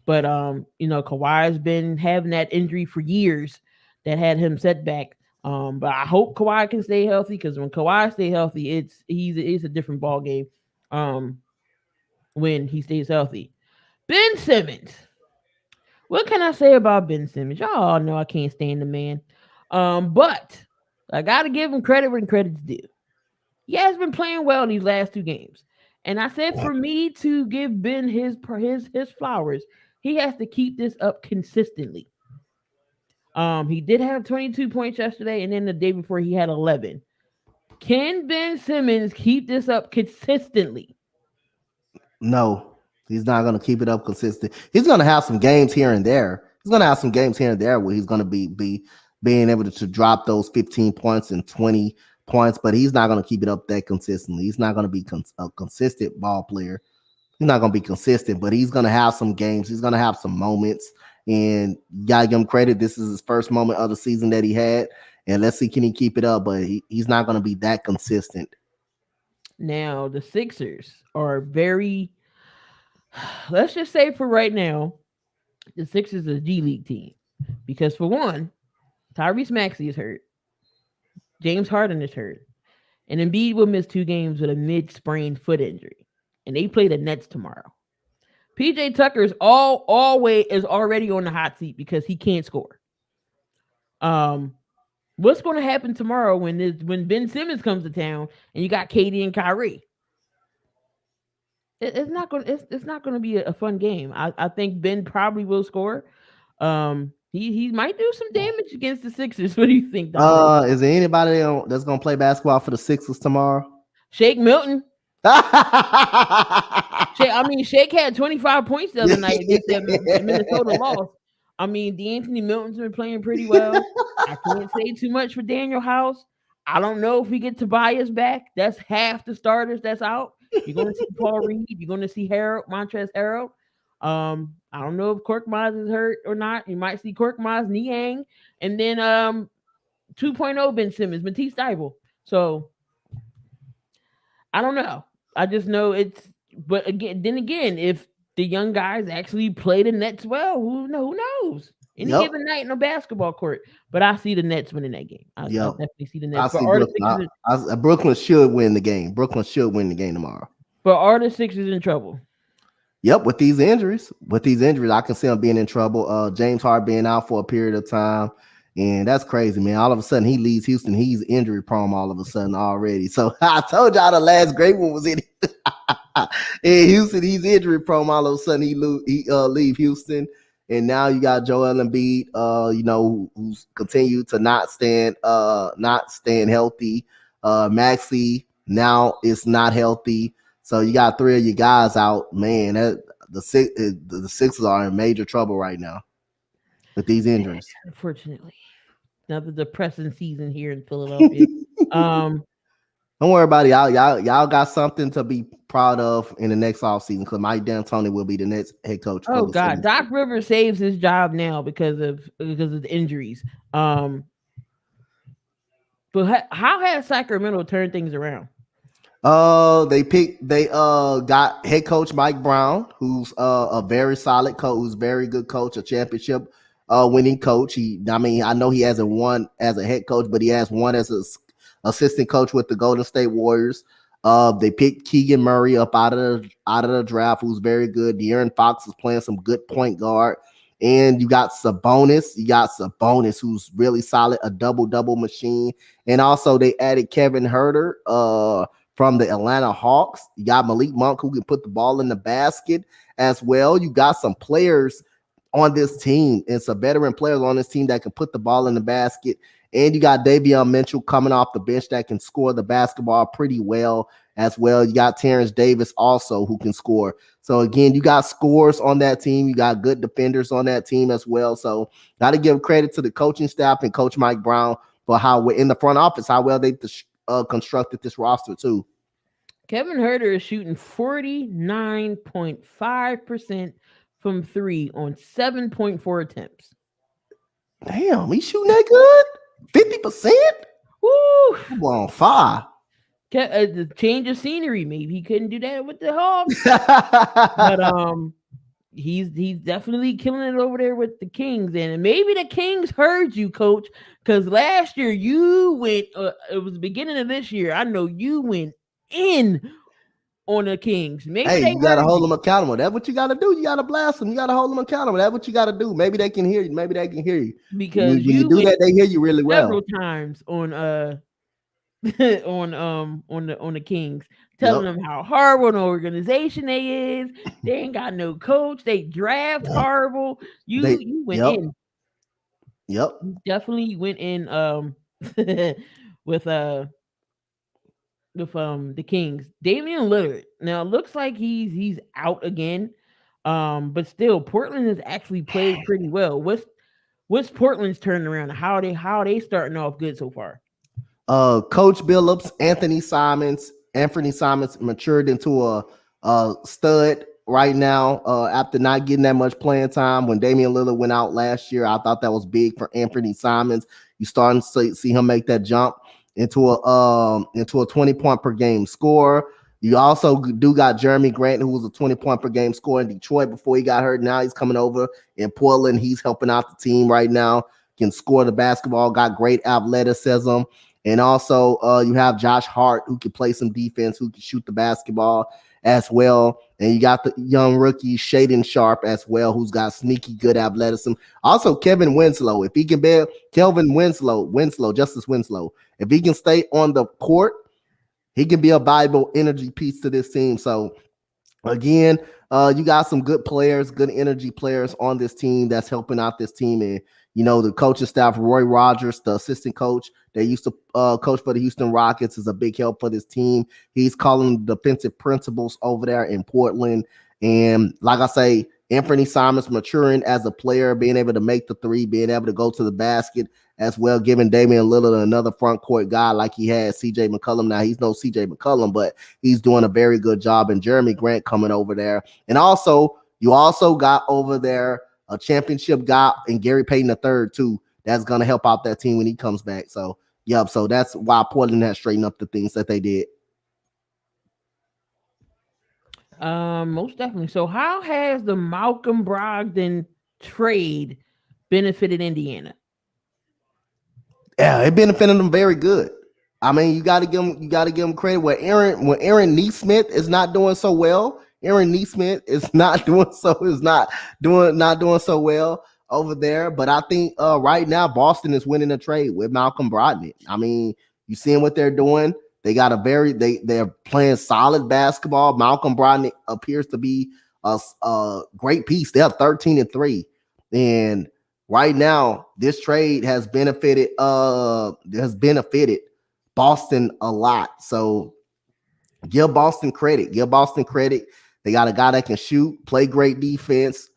But Kawhi's been having that injury for years that had him set back. But I hope Kawhi can stay healthy, because when Kawhi stays healthy, it's a different ball game. When he stays healthy. Ben Simmons. What can I say about Ben Simmons? Y'all know I can't stand the man. But I got to give him credit when credit's due. He has been playing well these last 2 games. And I said for me to give Ben his flowers, he has to keep this up consistently. He did have 22 points yesterday, and then the day before he had 11. Can Ben Simmons keep this up consistently? No. He's not going to keep it up consistent. He's going to have some games here and there. He's going to have some games here and there where he's going to be being able to drop those 15 points and 20 points, but he's not going to keep it up that consistently. He's not going to be a consistent ball player. He's not going to be consistent, but he's going to have some games. He's going to have some moments, and you got to give him credit. This is his first moment of the season that he had, and let's see, can he keep it up, but he's not going to be that consistent. Now, the Sixers are very... Let's just say for right now, the Sixers are a G League team. Because for one, Tyrese Maxey is hurt. James Harden is hurt. And Embiid will miss 2 games with a mid-sprained foot injury. And they play the Nets tomorrow. PJ Tucker is already on the hot seat because he can't score. What's going to happen tomorrow when Ben Simmons comes to town and you got KD and Kyrie? It's not going to be a fun game. I think Ben probably will score. He might do some damage against the Sixers. What do you think, Donte? Is there anybody that's going to play basketball for the Sixers tomorrow? Shake Milton. Shake had 25 points the other night against that Minnesota loss. DeAnthony Milton's been playing pretty well. I can't say too much for Daniel House. I don't know if we get Tobias back. That's half the starters that's out. You're going to see Paul Reed. You're going to see Montrezl Harrell. I don't know if Korkmaz is hurt or not. You might see Korkmaz, Niang, and then 2.0 Ben Simmons, Matisse Thybulle. So I don't know. I just know but again, if the young guys actually play the Nets well, who knows? Any given night in a basketball court. But I see the Nets winning that game. I definitely see the Nets. Brooklyn should win the game. Brooklyn should win the game tomorrow. But are the Sixers in trouble? Yep, with these injuries, I can see them being in trouble. James Harden being out for a period of time, and that's crazy, man. All of a sudden, he leaves Houston. He's injury prone all of a sudden already. So I told y'all the last great one was in in Houston. He's injury prone all of a sudden. He leave Houston, And now you got Joel Embiid, who's continued to not stand healthy. Maxey now is not healthy. So you got 3 of your guys out. Man, the Sixers are in major trouble right now with these injuries. Unfortunately, another depressing season here in Philadelphia. Don't worry about it. Y'all got something to be proud of in the next offseason because Mike D'Antoni will be the next head coach. Oh God, Doc Rivers saves his job now because of the injuries. But how has Sacramento turned things around? They got head coach Mike Brown, who's a very solid coach, who's a very good coach, a championship winning coach. I know he hasn't won as a head coach, but he has won as a assistant coach with the Golden State Warriors. They picked Keegan Murray up out of the draft, who's very good. De'Aaron Fox is playing some good point guard. And you got Sabonis. Who's really solid, a double machine. And also they added Kevin Huerter from the Atlanta Hawks. You got Malik Monk, who can put the ball in the basket as well. You got some players on this team and some veteran players on this team that can put the ball in the basket. And you got Davion Mitchell coming off the bench that can score the basketball pretty well as well. You got Terrence Davis also who can score. So again, you got scores on that team. You got good defenders on that team as well. So got to give credit to the coaching staff and Coach Mike Brown for how we're in the front office, how well they constructed this roster too. Kevin Huerter is shooting 49.5% from 3 on 7.4 attempts. Damn, he's shooting that good? 50%? Woo! Come on, fire. The change of scenery, maybe he couldn't do that with the Hawks. But he's definitely killing it over there with the Kings. And maybe the Kings heard you, Coach, because last year you went, it was the beginning of this year, I know you went in on the Kings. Maybe you gotta hold them accountable. That's what you gotta do. You gotta blast them. You gotta hold them accountable. That's what you gotta do. Maybe they can hear you. Maybe they can hear you. Because you do that, they hear you really well. Several times on on the Kings, telling them how horrible an organization they is. They ain't got no coach. They draft horrible. You went in. Yep. You definitely went in with the Kings. Damian Lillard. Now it looks like he's out again. But still Portland has actually played pretty well. What's Portland's turning around? How they starting off good so far? Coach Billups, Anthony Simons matured into a stud right now after not getting that much playing time. When Damian Lillard went out last year, I thought that was big for Anthony Simons. You starting to see him make that jump into a 20-point per game scorer. You also do got Jeremy Grant, who was a 20-point per game scorer in Detroit before he got hurt. Now he's coming over in Portland. He's helping out the team right now. Can score the basketball, got great athleticism. And also you have Josh Hart, who can play some defense, who can shoot the basketball as well. And you got the young rookie Shaedon Sharpe as well, who's got sneaky good athleticism. Also, Kevin Winslow, if he can be Justice Winslow, if he can stay on the court, he can be a valuable energy piece to this team. So again, you got some good players, good energy players on this team that's helping out this team. And the coaching staff, Roy Rogers, the assistant coach that used to coach for the Houston Rockets, is a big help for this team. He's calling the defensive principles over there in Portland. And like I say, Anthony Simons maturing as a player, being able to make the three, being able to go to the basket as well, giving Damian Lillard another front court guy like he had CJ McCollum. Now, he's no CJ McCollum, but he's doing a very good job. And Jeremy Grant coming over there. And also, you also got over there a championship guy and Gary Payton III too. That's going to help out that team when he comes back. So, so that's why Portland has straightened up the things that they did. Most definitely. So how has the Malcolm Brogdon trade benefited Indiana? Yeah, it benefited them very good. I mean, you got to give them credit. When Aaron Nesmith is not doing so well, not doing so well over there. But I think right now Boston is winning a trade with Malcolm Brogdon. I mean, you seeing what they're doing. They got they're playing solid basketball. Malcolm Brogdon appears to be a great piece. They're 13-3 And right now, this trade has benefited Boston a lot. So give Boston credit. Give Boston credit. They got a guy that can shoot, play great defense,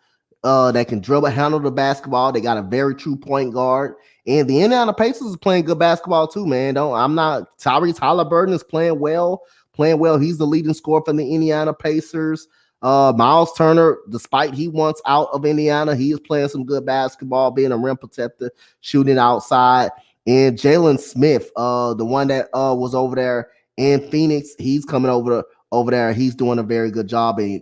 that can dribble, handle the basketball. They got a very true point guard. And the Indiana Pacers is playing good basketball too, man. Tyrese Halliburton is playing well. Playing well. He's the leading scorer for the Indiana Pacers. Miles Turner, despite he wants out of Indiana, he is playing some good basketball, being a rim protector, shooting outside. And Jalen Smith, the one that was over there in Phoenix, he's coming over there. He's doing a very good job. And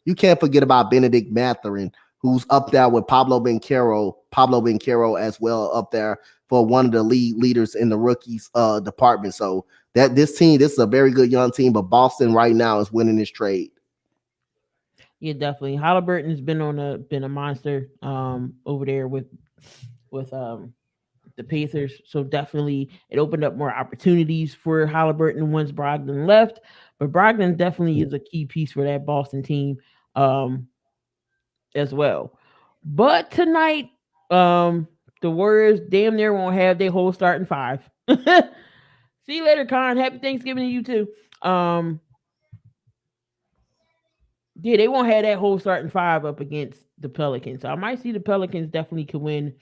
you can't forget about Benedict Mathurin, who's up there with Pablo Banchero as well, up there for one of the leaders in the rookies department. So this is a very good young team, but Boston right now is winning this trade. Yeah, definitely. Halliburton has been a monster over there with the Pacers. So definitely it opened up more opportunities for Halliburton once Brogdon left. But Brogdon definitely is a key piece for that Boston team as well. But tonight, the Warriors damn near won't have their whole starting five. See you later, Con. Happy Thanksgiving to you too. Yeah, they won't have that whole starting five up against the Pelicans. So I might see the Pelicans definitely could win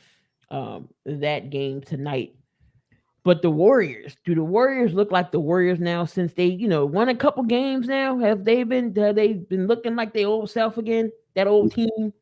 that game tonight. But do the Warriors look like the Warriors now since they, won a couple games now? Have they been looking like their old self again? That old team?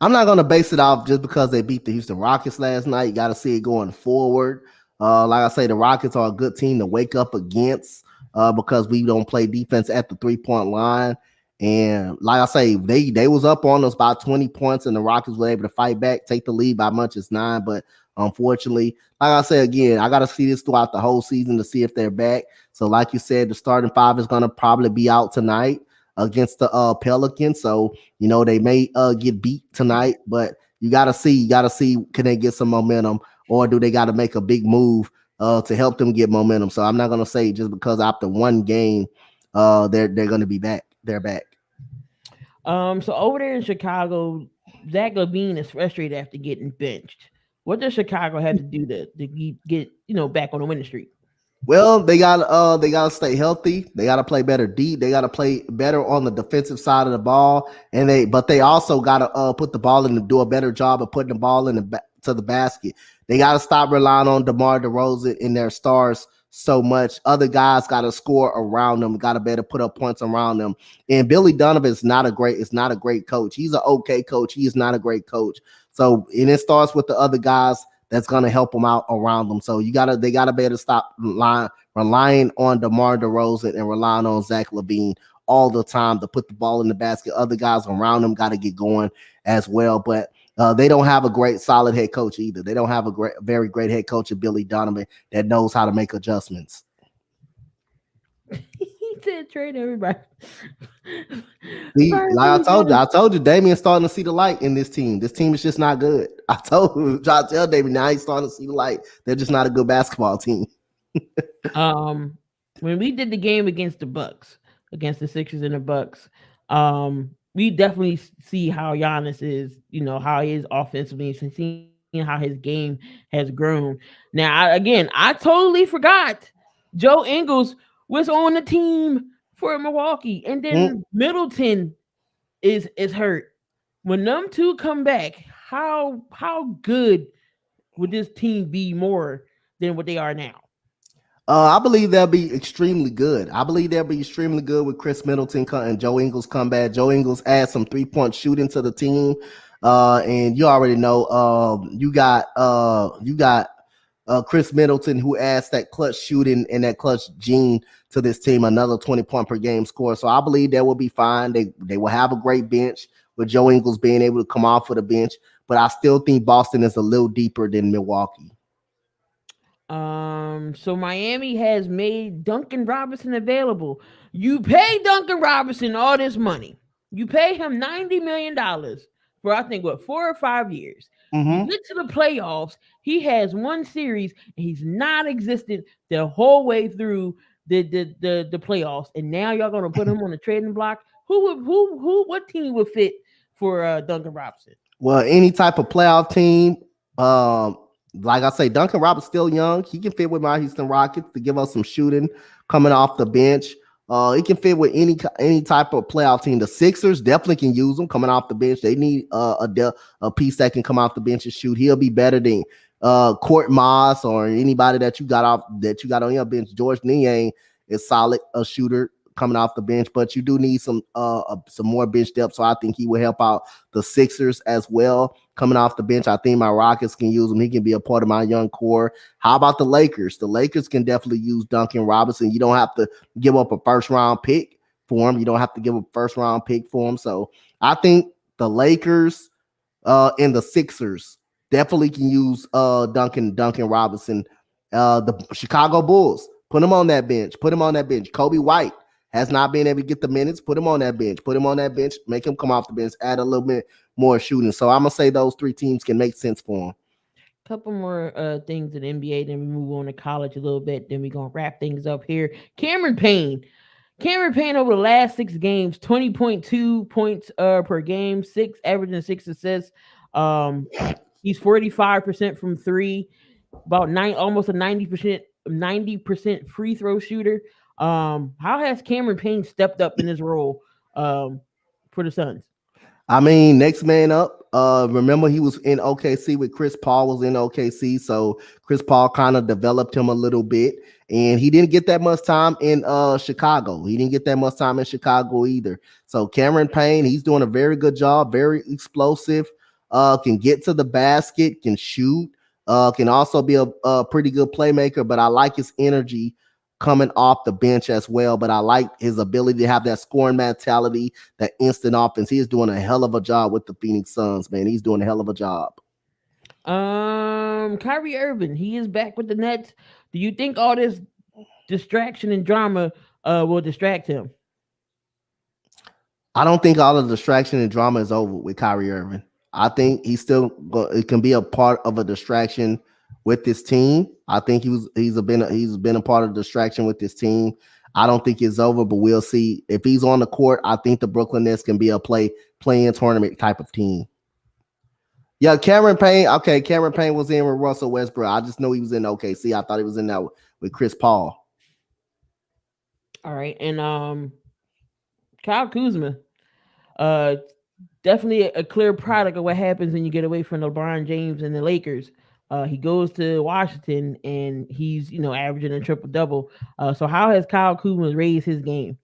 I'm not gonna base it off just because they beat the Houston Rockets last night. You got to see it going forward. Like I say, the Rockets are a good team to wake up against because we don't play defense at the 3-point line. And like I say, they was up on us by 20 points, and the Rockets were able to fight back, take the lead by much as 9. But unfortunately, like I say again, I got to see this throughout the whole season to see if they're back. So like you said, the starting five is going to probably be out tonight against the Pelicans. So, they may get beat tonight, but you got to see, can they get some momentum, or do they got to make a big move to help them get momentum? So I'm not going to say just because after one game, they're going to be back. They're back. So over there in Chicago, Zach LaVine is frustrated after getting benched. What does Chicago have to do to get back on the winning streak? Well, they gotta stay healthy. They gotta play better deep. They gotta play better on the defensive side of the ball, but they also gotta put the ball in to do a better job of putting the ball to the basket. They gotta stop relying on DeMar DeRozan and their stars so much. Other guys got to score around them, got to better put up points around them. And Billy Donovan is not a great coach. He's an okay coach. He is not a great coach. So, and it starts with the other guys that's going to help them out around them. So they got to better stop relying on DeMar DeRozan and relying on Zach LaVine all the time to put the ball in the basket. Other guys around them got to get going as well. But they don't have a great solid head coach either. They don't have a very great head coach of Billy Donovan that knows how to make adjustments. He said trade everybody. See, like I told you, Damian's starting to see the light in this team. This team is just not good. I try to tell Damian now he's starting to see the light. They're just not a good basketball team. When we did the game against the Sixers and the Bucks, we definitely see how Giannis is, how he is offensively, and seeing how his game has grown. Now, I totally forgot Joe Ingles was on the team for Milwaukee, and then Middleton is hurt. When them two come back, how good would this team be more than what they are now? I believe they'll be extremely good. With Chris Middleton and Joe Ingles come back. Joe Ingles adds some 3-point shooting to the team. And you already know you got Chris Middleton, who adds that clutch shooting and that clutch gene to this team, another 20-point per game score. So I believe they will be fine. They will have a great bench with Joe Ingles being able to come off of the bench. But I still think Boston is a little deeper than Milwaukee. So Miami has made Duncan Robinson available. You pay Duncan Robinson all this money. You pay him $90 million for, I think, 4 or 5 years. Mm-hmm. You get to the playoffs. He has one series, and he's not existed the whole way through the playoffs. And now y'all gonna put him on the trading block. What team would fit for Duncan Robinson? Well, any type of playoff team, um, like I say, Duncan Robinson's still young. He can fit with my Houston Rockets to give us some shooting coming off the bench. He can fit with any type of playoff team. The Sixers definitely can use him coming off the bench. They need a piece that can come off the bench and shoot. He'll be better than Court Moss or anybody that you got on your bench. George Niang is solid a shooter coming off the bench, but you do need some more bench depth. So I think he will help out the Sixers as well. Coming off the bench, I think my Rockets can use him. He can be a part of my young core. How about the Lakers? The Lakers can definitely use Duncan Robinson. You don't have to give up a first round pick for him. You don't have to give up a first round pick for him. So I think the Lakers and the Sixers definitely can use Duncan Robinson. The Chicago Bulls, put him on that bench. Put him on that bench. Kobe White has not been able to get the minutes. Put him on that bench. Put him on that bench. Make him come off the bench. Add a little bit more shooting. So I'm gonna say those three teams can make sense for him. Couple more things in the NBA, then we move on to college a little bit. Then we're gonna wrap things up here. Cameron Payne. Cameron Payne over the last 6 games, 20.2 points per game, averaging 6 assists. He's 45% from three, about almost a 90% free throw shooter. How has Cameron Payne stepped up in his role for the Suns? I mean, next man up. Remember he was in OKC with Chris Paul was in OKC, so Chris Paul kind of developed him a little bit, and he didn't get that much time in Chicago. He didn't get that much time in Chicago either. So Cameron Payne, he's doing a very good job, very explosive, can get to the basket, can shoot, can also be a pretty good playmaker, but I like his energy coming off the bench as well. But I like his ability to have that scoring mentality, that instant offense. He is doing a hell of a job with the Phoenix Suns, man. He's doing a hell of a job. Kyrie Irving, he is back with the Nets. Do you think all this distraction and drama will distract him? I don't think all of the distraction and drama is over with Kyrie Irving. I think it can be a part of a distraction with this team. I think he's been a part of the distraction with this team. I don't think it's over, but we'll see. If he's on the court, I think the Brooklyn Nets can be a play-in tournament type of team. Yeah, Cameron Payne. Okay, Cameron Payne was in with Russell Westbrook. I just know he was in OKC. I thought he was in that with Chris Paul. All right, and Kyle Kuzma, definitely a clear product of what happens when you get away from LeBron James and the Lakers. He goes to Washington and he's averaging a triple double. So how has Kyle Kuzma raised his game?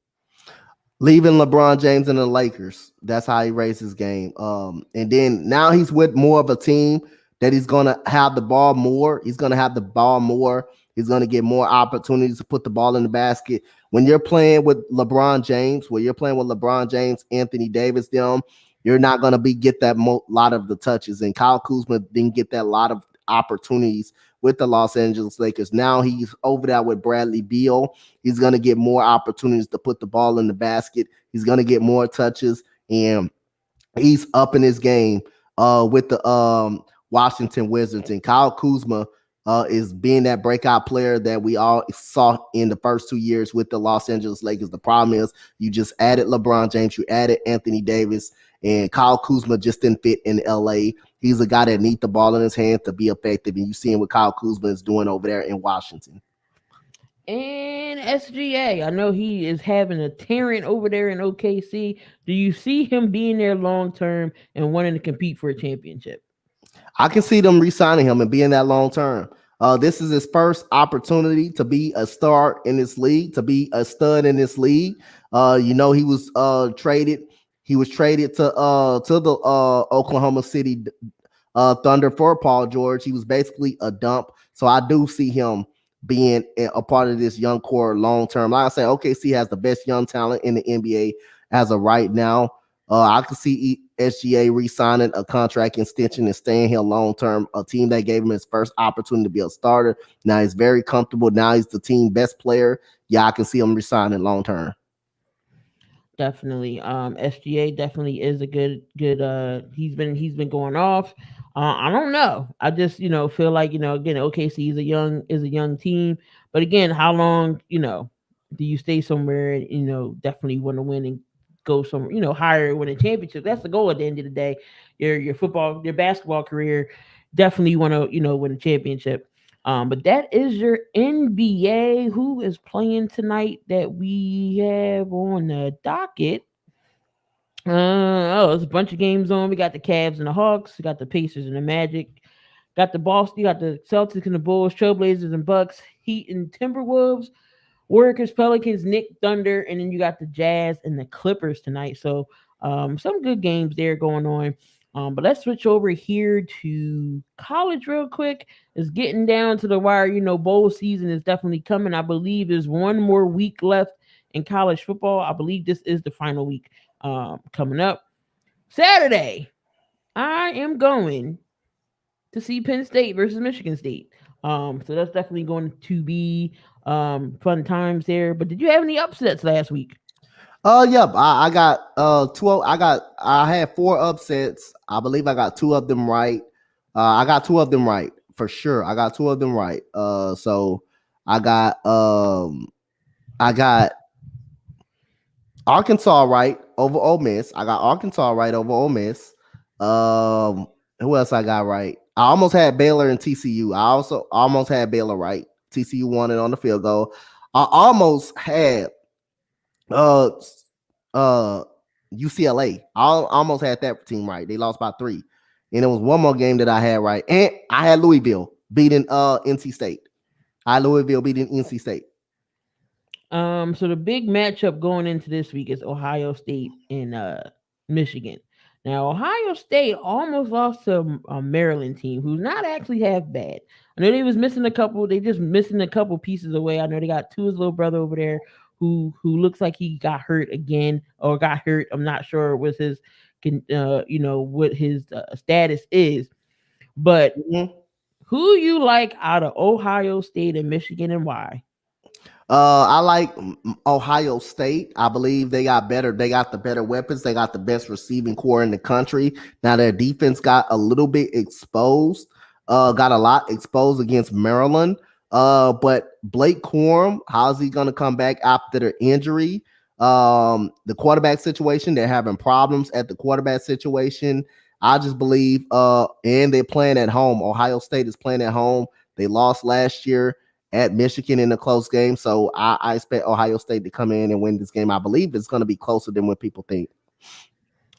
Leaving LeBron James and the Lakers, that's how he raised his game. And then now he's with more of a team that he's gonna have the ball more. He's gonna have the ball more. He's gonna get more opportunities to put the ball in the basket. When you're playing with LeBron James, Anthony Davis, you're not gonna get that lot of the touches. And Kyle Kuzma didn't get that lot of opportunities with the Los Angeles Lakers. Now he's over there with Bradley Beal. He's going to get more opportunities to put the ball in the basket. He's going to get more touches, and he's up in his game with the Washington Wizards. And Kyle Kuzma is being that breakout player that we all saw in the first 2 years with the Los Angeles Lakers. The problem is you just added LeBron James, you added Anthony Davis, and Kyle Kuzma just didn't fit in LA. He's a guy that needs the ball in his hand to be effective, and you see what Kyle Kuzma is doing over there in Washington. And SGA, I know he is having a tearing over there in OKC. Do you see him being there long term and wanting to compete for a championship? I can see them re-signing him and being that long term. This is his first opportunity to be a star in this league, to be a stud in this league. He was traded. He was traded to the Oklahoma City Thunder for Paul George. He was basically a dump. So I do see him being a part of this young core long term. Like I said, OKC has the best young talent in the NBA as of right now. I can see SGA re-signing a contract extension and staying here long term. A team that gave him his first opportunity to be a starter. Now he's very comfortable. Now he's the team best player. Yeah, I can see him re-signing long term. Definitely. SGA definitely is a good he's been going off. I don't know. I just, feel like, again, OKC is a young team, but again, how long, do you stay somewhere and, definitely want to win and go some, higher, win a championship. That's the goal at the end of the day. Your basketball career, definitely want to, win a championship. But that is your NBA. Who is playing tonight that we have on the docket? There's a bunch of games on. We got the Cavs and the Hawks. We got the Pacers and the Magic. Got the Boston. You got the Celtics and the Bulls, Trailblazers and Bucks, Heat and Timberwolves, Warriors, Pelicans, Knicks, Thunder, and then you got the Jazz and the Clippers tonight. So some good games there going on. But let's switch over here to college real quick. It's getting down to the wire. Bowl season is definitely coming. I believe there's one more week left in college football. I believe this is the final week coming up. Saturday, I am going to see Penn State versus Michigan State. So that's definitely going to be fun times there. But did you have any upsets last week? Yep. I got I had 4 upsets. I believe I got 2 of them right. I got 2 of them right for sure. I got 2 of them right. So I got Arkansas right over Ole Miss. I got Arkansas right over Ole Miss. Who else I got right? I almost had Baylor and TCU. I also almost had Baylor right. TCU won it on the field goal. I almost had UCLA. I almost had that team right. They lost by 3. And there was one more game that I had right. And I had Louisville beating NC State. I had Louisville beating NC State. So the big matchup going into this week is Ohio State and Michigan. Now, Ohio State almost lost to a Maryland team who's not actually half bad. I know they was missing a couple. They just missing a couple pieces away. I know they got Tua's little brother over there who looks like he got hurt again or got hurt. I'm not sure what his status is. But who you like out of Ohio State and Michigan and why? I like Ohio State. I believe they got better. They got the better weapons. They got the best receiving core in the country. Now their defense got a little bit exposed. Got a lot exposed against Maryland. But Blake Corum, how's he going to come back after the injury? The quarterback situation, they're having problems at the quarterback situation. I just believe, and they're playing at home. Ohio State is playing at home. They lost last year at Michigan in a close game. So I expect Ohio State to come in and win this game. I believe it's going to be closer than what people think.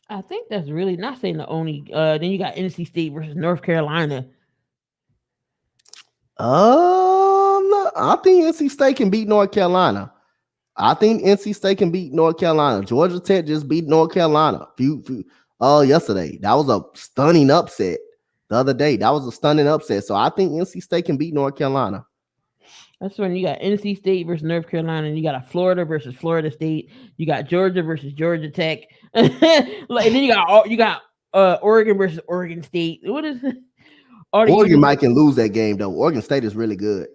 I think that's really not saying the only. Then you got NC State versus North Carolina. I think NC State can beat North Carolina. Georgia Tech just beat North Carolina yesterday. That was a stunning upset. The other day, that was a stunning upset. So I think NC State can beat North Carolina. That's when you got NC State versus North Carolina, and you got a Florida versus Florida State. You got Georgia versus Georgia Tech, and then you got Oregon versus Oregon State. What is it? Oregon might can lose that game though. Oregon State is really good.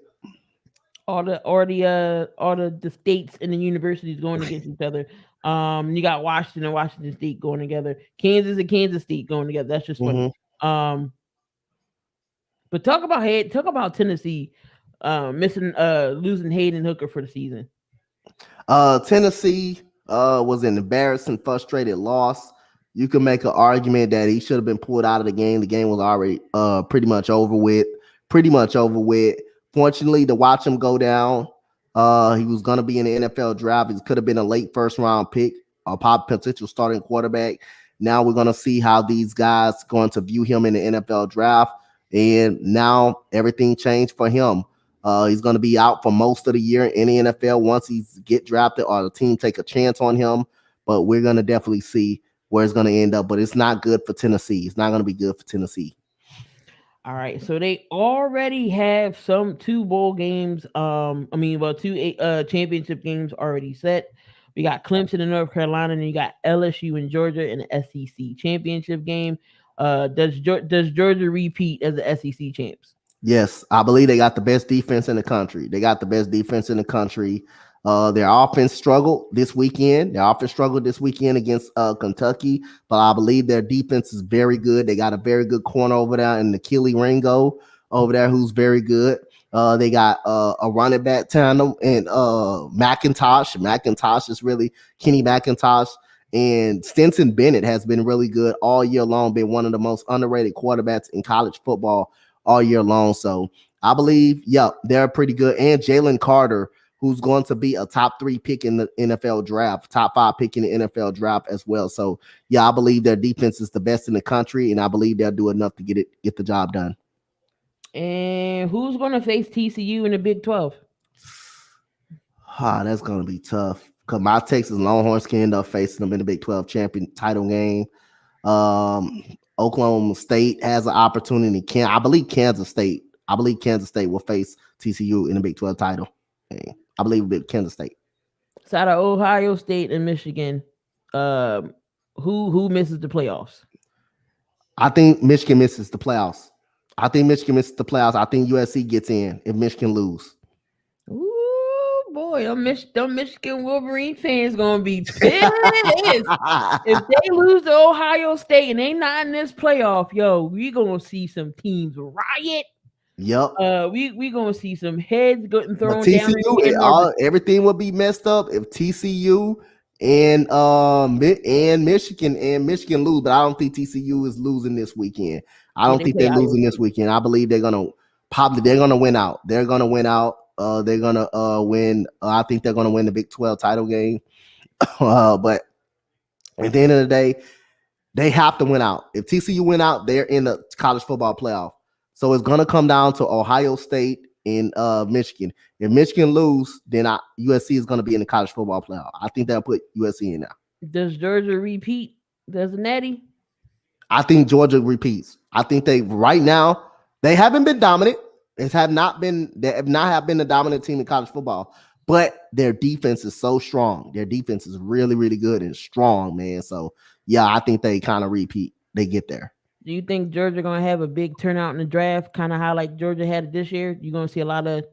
All the states and the universities going against each other. You got Washington and Washington State going together. Kansas and Kansas State going together. That's just funny. But talk about Tennessee. Losing Hayden Hooker for the season. Tennessee was an embarrassing, frustrated loss. You can make an argument that he should have been pulled out of the game. The game was already pretty much over with. Fortunately, to watch him go down, he was going to be in the NFL draft. He could have been a late first-round pick, a potential starting quarterback. Now we're going to see how these guys going to view him in the NFL draft. And now everything changed for him. He's going to be out for most of the year in the NFL once he get drafted or the team take a chance on him. But we're going to definitely see where it's going to end up. But it's not good for Tennessee. It's not going to be good for Tennessee. All right. So they already have 2 bowl games. 2 championship games already set. We got Clemson and North Carolina, and you got LSU and Georgia in the SEC championship game. Does Georgia repeat as the SEC champs? Yes, I believe they got the best defense in the country. Their offense struggled this weekend. Against Kentucky, but I believe their defense is very good. They got a very good corner over there in Achille Ringo over there who's very good. They got a running back tandem and McIntosh. Kenny McIntosh And Stetson Bennett has been really good all year long, been one of the most underrated quarterbacks in college football all year long. So I believe, they're pretty good. And Jalen Carter, who's going to be a top 3 pick in the NFL draft, top 5 pick in the NFL draft as well. So I believe their defense is the best in the country, and I believe they'll do enough to get the job done. And who's going to face TCU in the Big 12? That's going to be tough because my Texas Longhorns can end up facing them in the Big 12 champion title game. Oklahoma State has an opportunity. I believe Kansas State will face TCU in the Big 12 title game. I believe Kansas State. So out of Ohio State and Michigan, who misses the playoffs? I think Michigan misses the playoffs. I think USC gets in if Michigan lose. Ooh, boy, them Michigan Wolverine fans gonna be pissed if they lose to Ohio State and they not in this playoff. We gonna see some teams riot. Yep. We gonna see some heads getting thrown down. Everything will be messed up if TCU and Michigan lose, but I don't think TCU is losing this weekend. I don't think they're losing this weekend. I believe they're gonna win out. They're gonna win out. They're gonna win. I think they're gonna win the Big 12 title game. But at the end of the day, they have to win out. If TCU win out, they're in the college football playoff. So it's gonna come down to Ohio State and Michigan. If Michigan lose, then USC is gonna be in the college football playoff. I think they'll put USC in now. Does Georgia repeat? Does Natty? I think Georgia repeats. I think they haven't been dominant. They have not been the dominant team in college football, but their defense is so strong. Their defense is really, really good and strong, man. So I think they kind of repeat. They get there. Do you think Georgia gonna have a big turnout in the draft, kind of how like Georgia had it this year? You gonna see a lot of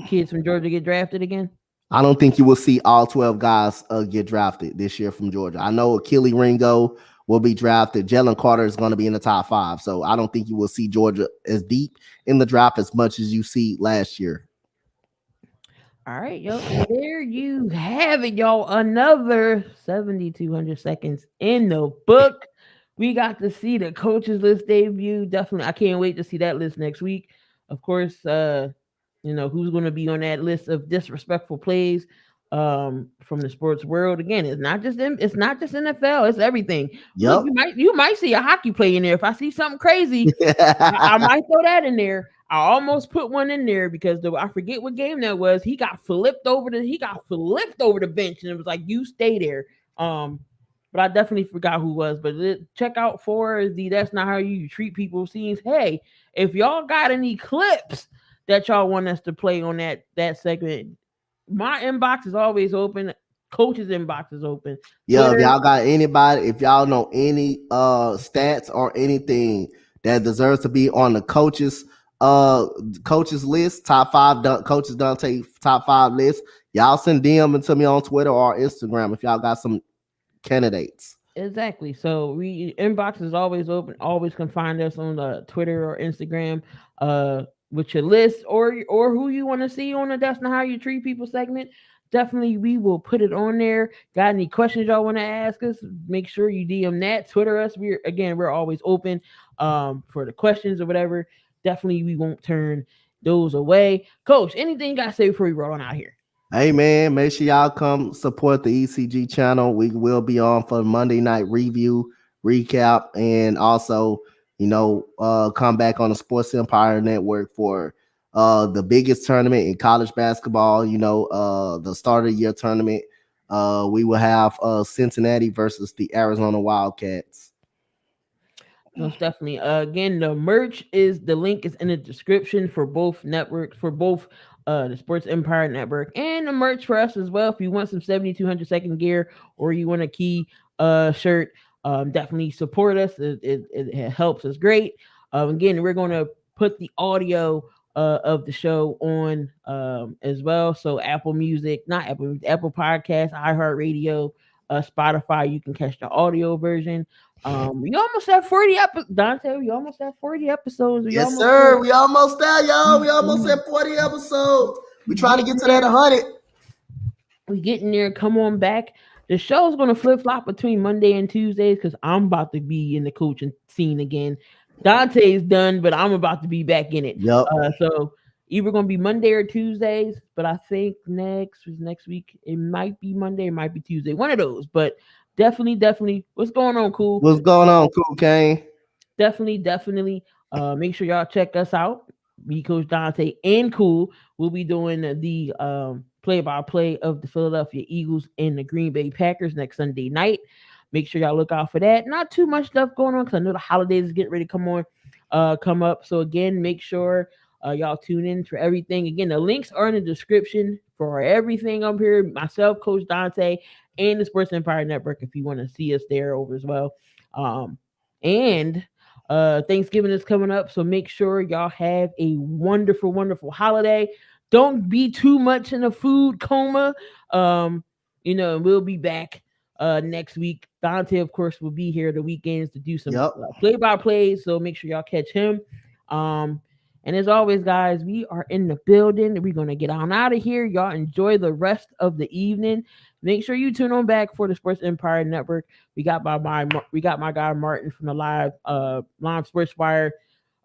kids from Georgia get drafted again? I don't think you will see all 12 guys get drafted this year from Georgia. I know Achille Ringo will be drafted. Jalen Carter is going to be in the top 5. So I don't think you will see Georgia as deep in the draft as much as you see last year. All right, there you have it, y'all. Another 7,200 seconds in the book. We got to see the coaches list debut. Definitely, I can't wait to see that list next week. Of course, who's going to be on that list of disrespectful plays from the sports world. Again, it's not just NFL, it's everything. Yep. You might see a hockey play in there. If I see something crazy, I might throw that in there. I almost put one in there because I forget what game that was. He got flipped over the bench, and it was like, you stay there. But I definitely forgot who was. But check out for the That's Not How You Treat People scenes. Hey, if y'all got any clips that y'all want us to play on that segment, my inbox is always open. Coach's inbox is open. Yeah, if y'all got anybody, if y'all know any stats or anything that deserves to be on the coaches list, top 5 coaches Donte top 5 list, y'all send DM to me on Twitter or Instagram if y'all got some candidates. Exactly. So inbox is always open. Always can find us on Twitter or Instagram with your list or who you want to see on the That's Not How You Treat People segment. Definitely, we will put it on there. Got any questions y'all want to ask us? Make sure you DM that, Twitter us. We're always open for the questions or whatever. Definitely, we won't turn those away. Coach, anything you got to say before we roll on out here? Hey, man, make sure y'all come support the ECG channel. We will be on for Monday night review, recap, and also, come back on the Sports Empire Network for the biggest tournament in college basketball, the start of the year tournament. We will have Cincinnati versus the Arizona Wildcats. Most definitely. Again, the link is in the description for both networks, for both the Sports Empire Network and the merch for us as well. If you want some 7,200 second gear or you want a Key shirt, definitely support us. It helps us great. Again, we're going to put the audio of the show on as well. So Apple Podcasts, iHeartRadio, Spotify, you can catch the audio version. We almost have 40 episodes, Donte. We almost have 40 episodes. We almost there, y'all. We almost have 40 episodes. We're trying to get to that 100. We get in there. Come on back. The show's gonna flip flop between Monday and Tuesdays because I'm about to be in the coaching scene again. Donte's done, but I'm about to be back in it. Yep. So either gonna be Monday or Tuesdays, but I think next week it might be Monday, it might be Tuesday, one of those. But definitely, what's going on, Cool? What's going on, Cool Kane? Definitely. Make sure y'all check us out. Me, Coach Donte, and Cool will be doing the play-by-play of the Philadelphia Eagles and the Green Bay Packers next Sunday night. Make sure y'all look out for that. Not too much stuff going on because I know the holidays is getting ready to come up. So again, make sure y'all tune in for everything. Again, the links are in the description for everything up here. Myself, Coach Donte, and the Sports Empire Network if you want to see us there over as well. And Thanksgiving is coming up, so make sure y'all have a wonderful holiday. Don't be too much in a food coma. We'll be back next week. Donte, of course, will be here the weekends to do some play-by-plays, so make sure y'all catch him. And as always, guys, we are in the building. We're going to get on out of here. Y'all enjoy the rest of the evening. Make sure you tune on back for the Sports Empire Network. We got my guy Martin from the Live Sports Wire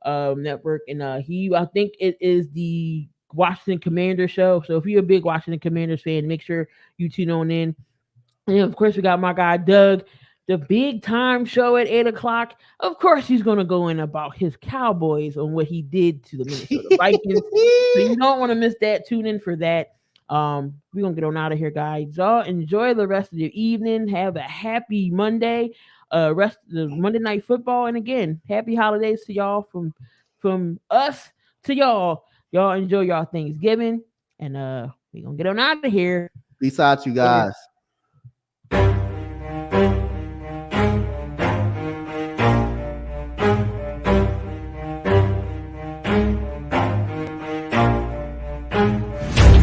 network, and I think it is the Washington Commanders show. So if you're a big Washington Commanders fan, make sure you tune on in. And of course, we got my guy Doug, the Big Time show at 8:00. Of course, he's going to go in about his Cowboys on what he did to the Minnesota Vikings. So you don't want to miss that. Tune in for that. We're going to get on out of here, guys. Y'all enjoy the rest of your evening. Have a happy Monday, rest of the Monday Night Football. And again, happy holidays to y'all from us to y'all. Y'all enjoy y'all Thanksgiving. And we're going to get on out of here. Peace out, you guys.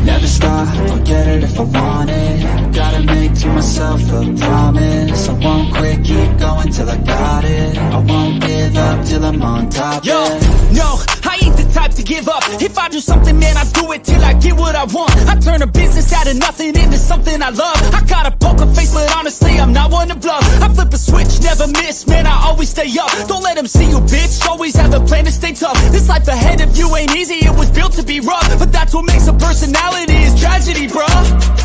Never stop, I'll get it if I want it. Gotta make to myself a promise. I won't quit, keep going till I got it. I won't give up till I'm on top. Yo, no, I ain't the type to give up. If I do something, man, I do it till I get what I want. I turn a business out of nothing into something I love. I got a poker face, but honestly, I'm not one to bluff. I flip a switch, never miss, man, I always stay up. Don't let them see you, bitch, always have a plan to stay tough. This life ahead of you ain't easy, it was built to be rough. But that's what makes a personality, is tragedy, bruh.